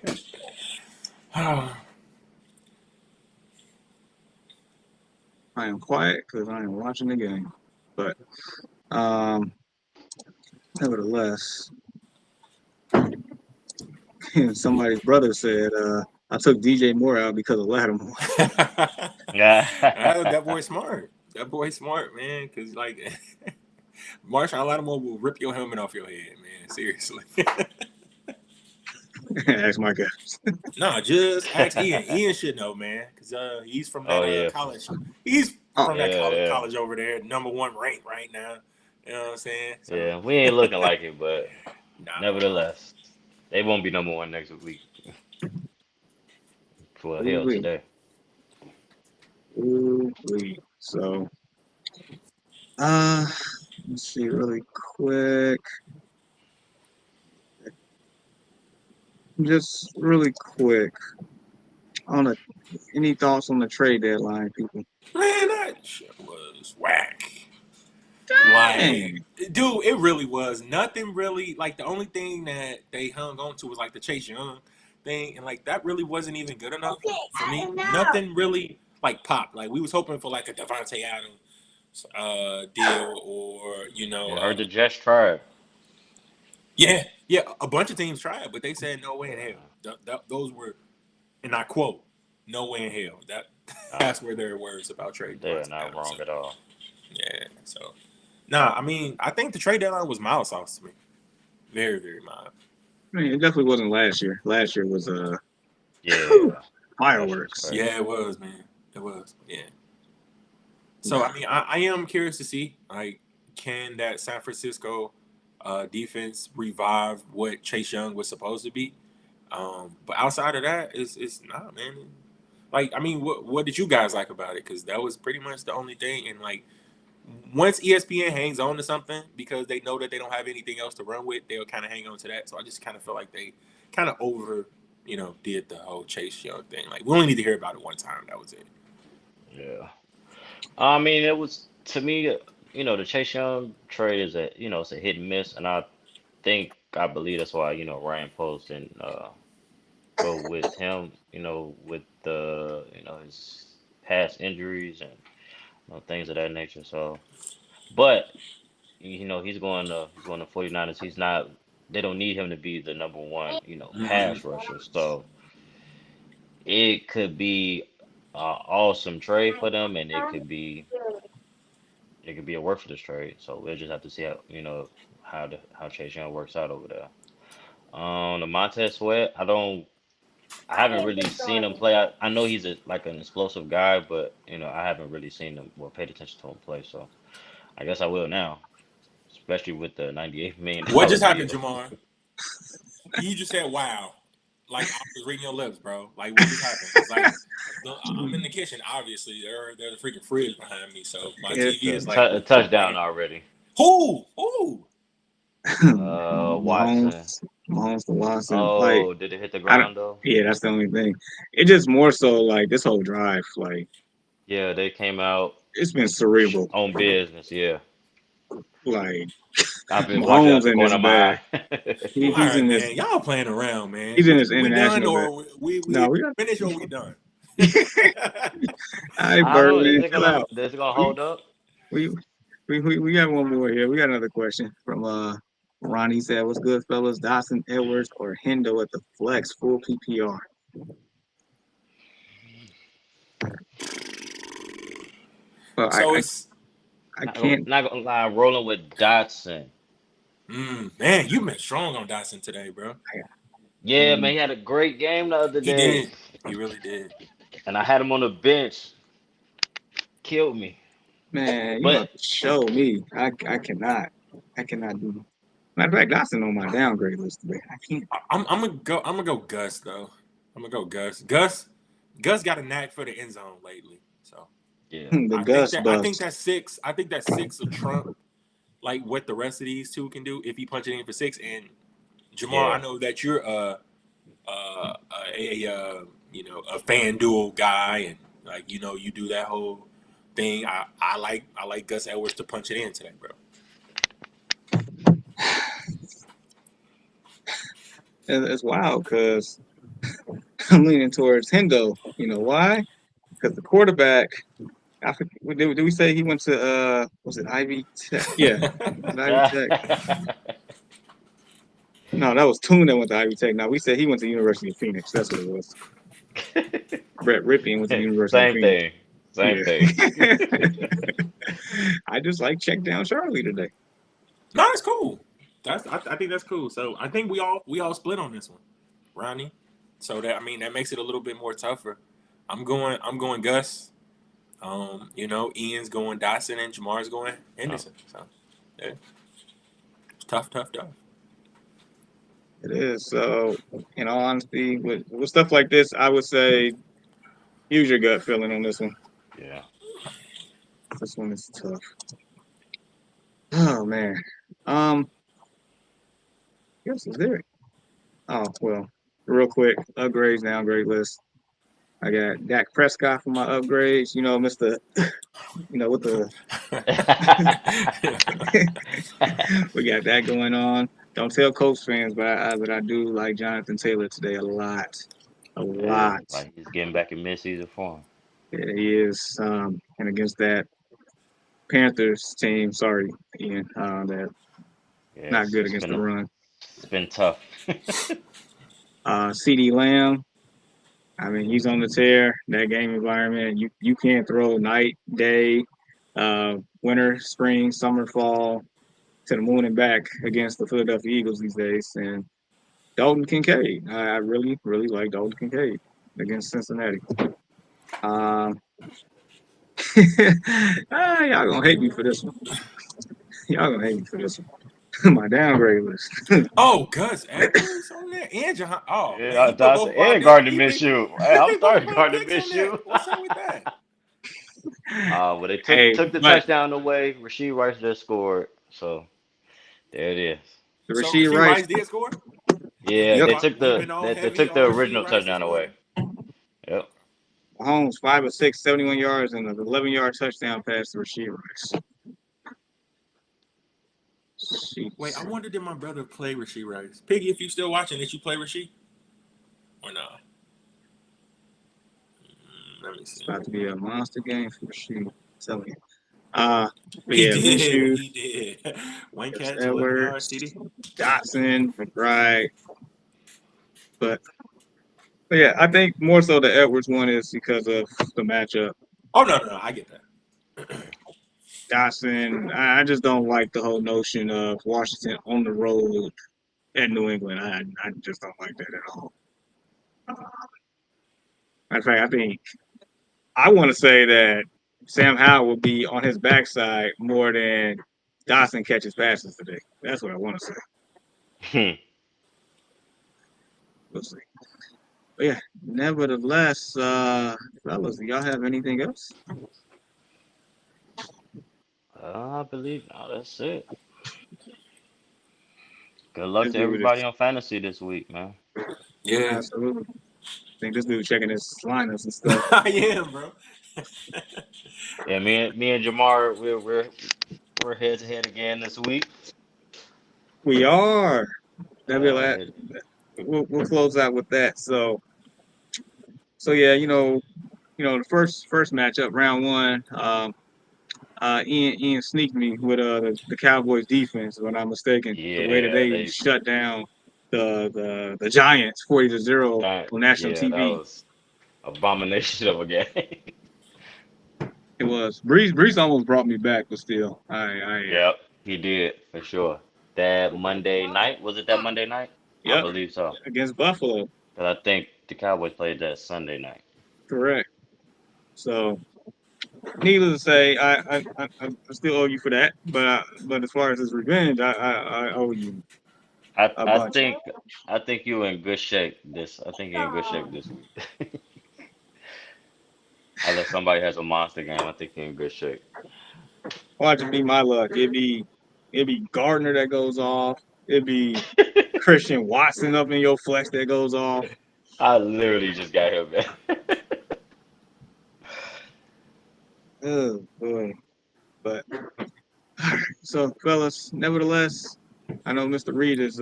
I am quiet because I am watching the game. But nevertheless, somebody's brother said I took DJ Moore out because of Lattimore. That boy smart. That boy smart, man. Cause like Marshawn Lattimore will rip your helmet off your head, man. Seriously. Ask my guys. Nah, just ask Ian. Ian should know, man, because he's from that Oh yeah. college. He's Oh, from that Yeah, yeah. college over there, #1 ranked right now. You know what I'm saying? So Yeah. We ain't looking like it, but nah. nevertheless, they won't be #1 next week. Well, hell, ooh-wee. today. Ooh-wee. So, let's see really quick. Just really quick. Any thoughts on the trade deadline, people? Man, that shit was whack. Like, Dang. dude, it really was. Nothing really, like, the only thing that they hung on to was, like, the Chase Young thing. And, like, that really wasn't even good enough for me. Nothing really, like, popped. Like, we was hoping for, like, a Devontae Adams deal or, Yeah, heard the Jets tried. yeah, yeah, a bunch of teams tried, but they said no way in hell. Those were, and I quote, "No way in hell." Uh, That's where their words about trade they are Devontae not Adams. So wrong at all. yeah, so nah, I mean, I think the trade deadline was mild sauce to me. Very, very mild. I mean, it definitely wasn't last year. Last year was Yeah. That shit was fireworks. crazy. Yeah, it was, man. It was. Yeah. So I mean, I am curious to see like can that San Francisco defense revive what Chase Young was supposed to be. But outside of that, it's not, man. Like, I mean, what did you guys like about it? Because that was pretty much the only thing. And like, once ESPN hangs on to something because they know that they don't have anything else to run with, they'll kind of hang on to that. So I just kind of feel like they kind of did the whole Chase Young thing. Like, we only need to hear about it one time. That was it. Yeah. I mean, it was to me, the Chase Young trade is it's a hit and miss, and I believe that's why Ryan Post and go with him, with the his past injuries and things of that nature. So, but he's going to 49ers. He's not. They don't need him to be the #1, pass Mm-hmm. rusher. So it could be an awesome trade for them, and it could be a worthless trade. So we'll just have to see how Chase Young works out over there. The Montez Sweat, I haven't really seen him play. I know he's like an explosive guy, but I haven't really seen him or paid attention to him play. So I guess I will now, especially with the $98 million What just happened, deal. Jamar? You just said wow. Like I was reading your lips, bro. Like what just happened? Because like I'm in the kitchen. Obviously, there's a freaking fridge behind me, so my It's TV a is like A like touchdown already. who? Who? Watson. Mahomes to Watson. Like Oh, did it hit the I don't. ground though? Yeah, that's the only thing. It just more so like this whole drive. Like Yeah, they came out it's been cerebral. on business. Yeah, Like I've been watching out Mahomes the in corner his of bag. my eye. All He's right, in this. man. Y'all playing around, man. He's in his We done international bag. or we No, we got. finished or we done? All right, I don't know. Birdman, chill out. Is it gonna We hold up? we we got one more here. We got another question from Ronnie said, "What's good, fellas? Dawson Edwards or Hendo at the flex full PPR?" Well, So it's I Not gonna, can't. not gonna lie, rolling with Dotson. Man, you've been strong on Dotson today, bro. Yeah, man, Um, he had a great game the other He day, did. He really did. and I had him on the bench. Killed me. man, you But have to show me. I cannot do. Matter of fact, Dotson on my downgrade list today. I can't. I'm gonna go. I'm gonna go Gus though. I'm gonna go Gus. Gus got a knack for the end zone lately. So yeah, The Gus I think bus. that six. I think that six will trump like what the rest of these two can do if he punch it in for six. And Jamar, I yeah, know that you're a fan duel guy, and like you do that whole thing. I like Gus Edwards to punch it in today, bro. It's wild because I'm leaning towards Hendo. You know why? Because the quarterback. I forget, did we say he went to was it Ivy Tech? Yeah, was it Ivy Tech? No, that was Toon that went to Ivy Tech. Now we said he went to the University of Phoenix. That's what it was. Brett Ripien went to the University of same Phoenix. thing, same Yeah. thing. I just like check down Charlie today. No, that's cool. I think that's cool. So I think we all split on this one, Ronnie. So that that makes it a little bit more tougher. I'm going Gus. Ian's going Dotson and Jamar's going Oh, Henderson. So yeah, it's tough, tough, tough. It is. So, in all honesty, with stuff like this, I would say use your gut feeling on this one. yeah. This one is tough. Oh man. Um, yes, is there? Oh well, real quick, upgrades, downgrade list. I got Dak Prescott for my upgrades. You know, Mister. With the we got that going on. Don't tell Colts fans, but I do like Jonathan Taylor today a lot, a Yeah, lot. like he's getting back in mid-season form. Yeah, he is. And against that Panthers team, sorry, Ian, that not Yes, good against the run. it's been tough. CD Lamb. I mean, he's on the tear. That game environment, you can't throw night, day, winter, spring, summer, fall to the moon and back against the Philadelphia Eagles these days. And Dalton Kincaid. I really, really like Dalton Kincaid against Cincinnati. Um, y'all gonna hate me for this one. Y'all gonna hate me for this one. My downgrade list. Oh, Gus Edwards on there and Jahan. Oh man, Yeah, he put Dawson both of our and damn. Gardner Minshew. Hey, He I'm picked both starting of our Gardner picks on there. Minshew. What's up with that? Well, they took Hey, took the but touchdown away. Rasheed Rice just scored, so there it is. the So Rasheed Rasheed Rice. Rice did score. Yeah, Yep. He been all they heavy took the on Rasheed original Rice this touchdown away. morning. Yep. Mahomes 5 of 6, 71 yards, and an 11-yard touchdown pass to Rasheed Rice. Wait, I Jeez. wonder did my brother play Rasheed Rice? Piggy, if you still watching, did you play Rasheed or no? Let me It's see. about to be a monster game for Rasheed. I'm telling you. Uh, but He yeah, did. Minshew, He did. One Gus catch, 11 yards, Edwards, TD. Dotson, McBride. But yeah, I think more so the Edwards one is because of the matchup. Oh no, I get that. Dotson, I just don't like the whole notion of Washington on the road at New England. I just don't like that at all. Matter of fact, I think I want to say that Sam Howell will be on his backside more than Dotson catches passes today. That's what I want to say. We'll see. But yeah, nevertheless, fellas, do y'all have anything else? I believe that's it. Good luck This to dude everybody is on fantasy this week, man. Yeah, absolutely. I think this dude checking his lineups and stuff. I am, bro. Yeah, me and Jamar, we're head to head again this week. We are. That'll be Uh, la- we'll close out with that. So yeah, the first matchup, round one. Ian sneaked me with the Cowboys defense, if I'm not mistaken. The way that yeah, they shut down the Giants 40-0 on national yeah, that TV. was abomination of a game. It was Breeze almost brought me back, but still, I Yep, he did for sure. that Monday night. Was it that Monday night? I Yep, believe so. against Buffalo. But I think the Cowboys played that Sunday night. Correct. So, needless to say, I still owe you for that. But as far as his revenge, I owe you I a I bunch. think I think you're in good shape this. I think you're in good shape this week. Unless somebody has a monster game, I think you're in good shape. Watch it be my luck. It'd be Gardner that goes off. It'd be Christian Watson up in your flex that goes off. I literally just got here, man. Oh boy. But so fellas, nevertheless, I know Mr. Reed is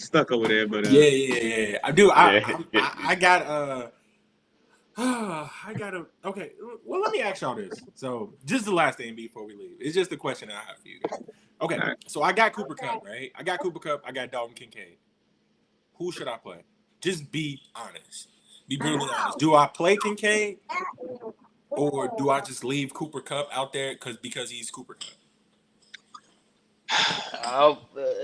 stuck over there, but Yeah. I do. Yeah. I got I gotta. Okay, well, let me ask y'all this. So, just the last thing before we leave. It's just a question I have for you guys. Okay, all right. so I got Cooper Cup, right? I got Cooper Cup. I got Dalton Kincaid. Who should I play? Just be honest. Be brutally honest. Do I play Kincaid or do I just leave Cooper Cup out there because he's Cooper Cup?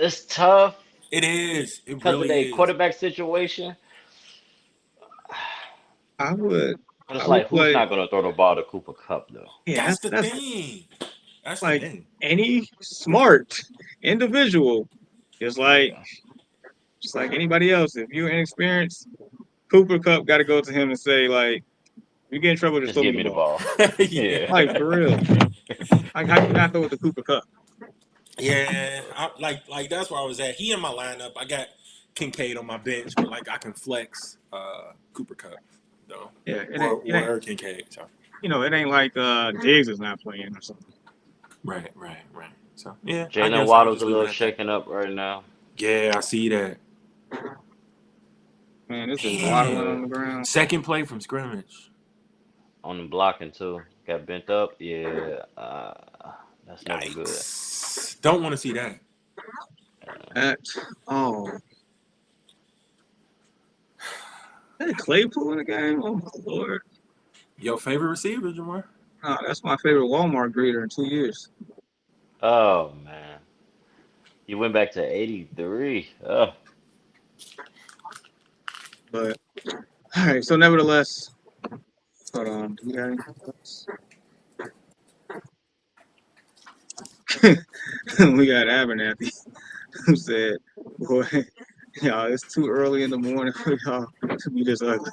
It's tough It is. It because of really the is. quarterback situation. I would But I it's would like, who's play. not going to throw the ball to Cooper Cup, though? Yeah, That's the that's thing. That's the like thing. any smart individual, just like Yeah. just like anybody else. If you're inexperienced, Cooper Cup got to go to him and say like, "If you get in trouble, just Just throw me give the me the ball." ball. Yeah. Like for real. Like how you not throw it to Cooper Cup? Yeah, like that's where I was at. He in my lineup. I got Kincaid on my bench, but like I can flex Cooper Cup though, Yeah, or Kincaid. So it ain't like Diggs is not playing or something. right. So yeah, I Jalen guess I'll Waddle's a just leave it little at that. shaken up right now. Yeah, I see that. Man, this is waddling Damn. on the ground. Second play from scrimmage. On the blocking, too. Got bent up. Yeah. That's never good. Yikes! Don't want to see that. At oh, that Claypool in the game. Oh my lord. Your favorite receiver, Jamar? No, that's my favorite Walmart greeter in 2 years. Oh, man. He went back to 83. Oh. But all right, so nevertheless, hold on. Do we got anything else? We got Abernathy who said, "Boy, y'all, it's too early in the morning for y'all to be this ugly."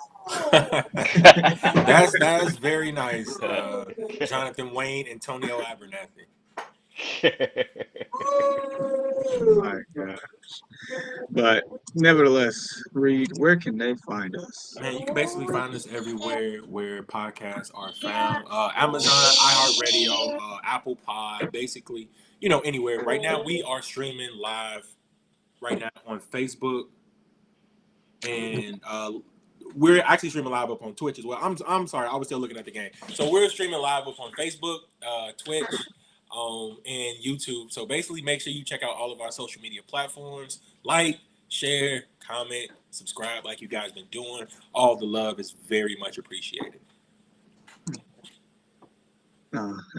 That's very nice, Jonathan Wayne, Antonio Abernathy. Oh my God. But nevertheless, Reed, where can they find us? Man, you can basically find us everywhere where podcasts are found. Amazon, iHeartRadio, Apple Pod, basically, anywhere. Right now, we are streaming live right now on Facebook, and we're actually streaming live up on Twitch as well. I'm sorry, I was still looking at the game. So we're streaming live up on Facebook, Twitch, and YouTube. So basically, make sure you check out all of our social media platforms. Like, share, comment, subscribe, like you guys been doing. All the love is very much appreciated.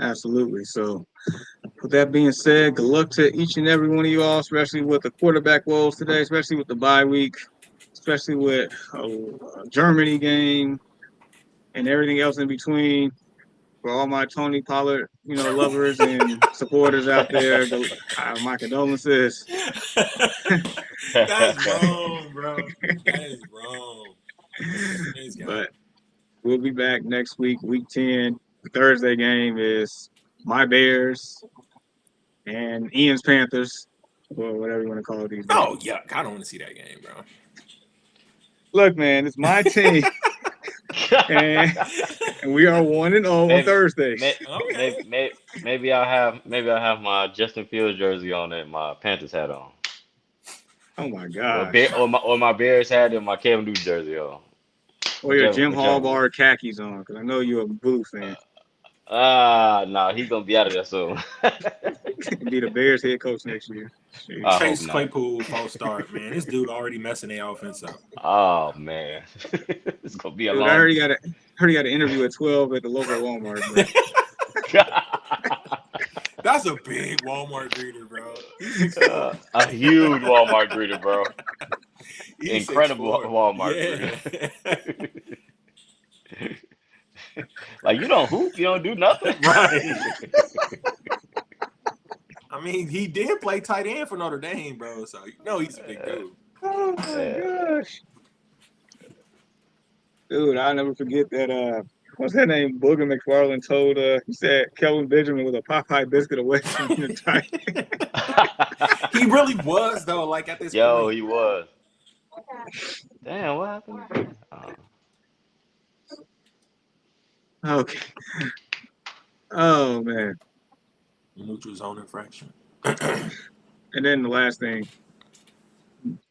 Absolutely. So, with that being said, good luck to each and every one of you all, especially with the quarterback woes today, especially with the bye week, especially with a Germany game and everything else in between. For all my Tony Pollard, lovers and supporters out there, my condolences. That's wrong, bro. That is wrong. This guy. But we'll be back next week, week 10. The Thursday game is my Bears and Ian's Panthers, or whatever you want to call it these days. Oh, yuck. I don't want to see that game, bro. Look, man, it's my team, and we are 1-0 on Thursdays. Okay. Maybe I'll have my Justin Fields jersey on and my Panthers hat on, Oh my or gosh. my Bears hat and my Cam Newton jersey on. Or your Jim Whichever one. Harbaugh khakis on, because I know you're a Blue fan. No, he's gonna be out of there soon. Be the Bears head coach next year. I Jeez. hope Chase not. Claypool, false start, man. This dude already messing their offense up. Oh man, it's gonna be a Dude, I heard long. he got an interview at 12 at the local Walmart. But That's a big Walmart greeter, bro. He's 6'4". A huge Walmart greeter, bro. He's six Incredible four. Walmart Yeah. greeter. Like you don't hoop, you don't do nothing. Right. I mean, he did play tight end for Notre Dame, bro. So you know he's a big dude. Oh my Yeah. gosh, dude! I'll never forget that. What's that name? Booger McFarland told. He said Kelvin Benjamin was a Popeye biscuit away from being a tight. He really was though. Like at this Yo, point, he was. Damn, what happened again? Okay. Oh man. neutral zone infraction. And then the last thing,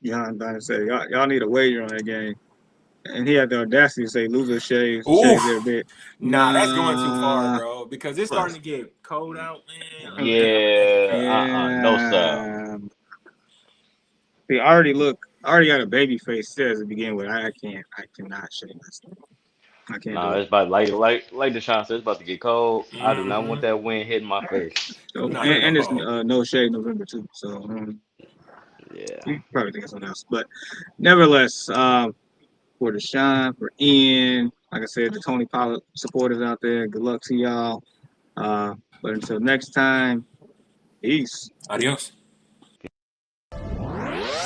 John Donna said, y'all need a wager on that game. And he had the audacity to say loser shaves their Oof. bit. Nah, that's going too far, Nah. bro. Because it's starting to get cold out, man. I think I'm gonna take a Yeah, cut. no sir. Yeah. He already got a baby face says to begin with. I cannot shave myself. I can't Nah, do it. it's about like Deshaun said, it's about to get cold. I do not want Mm-hmm. that wind hitting my face. So Not at and it's all. no shave November too. So Yeah. you probably think of something else. But nevertheless, for Deshaun, for Ian, like I said, the Tony Pollard supporters out there, good luck to y'all. But until next time, peace. Adios.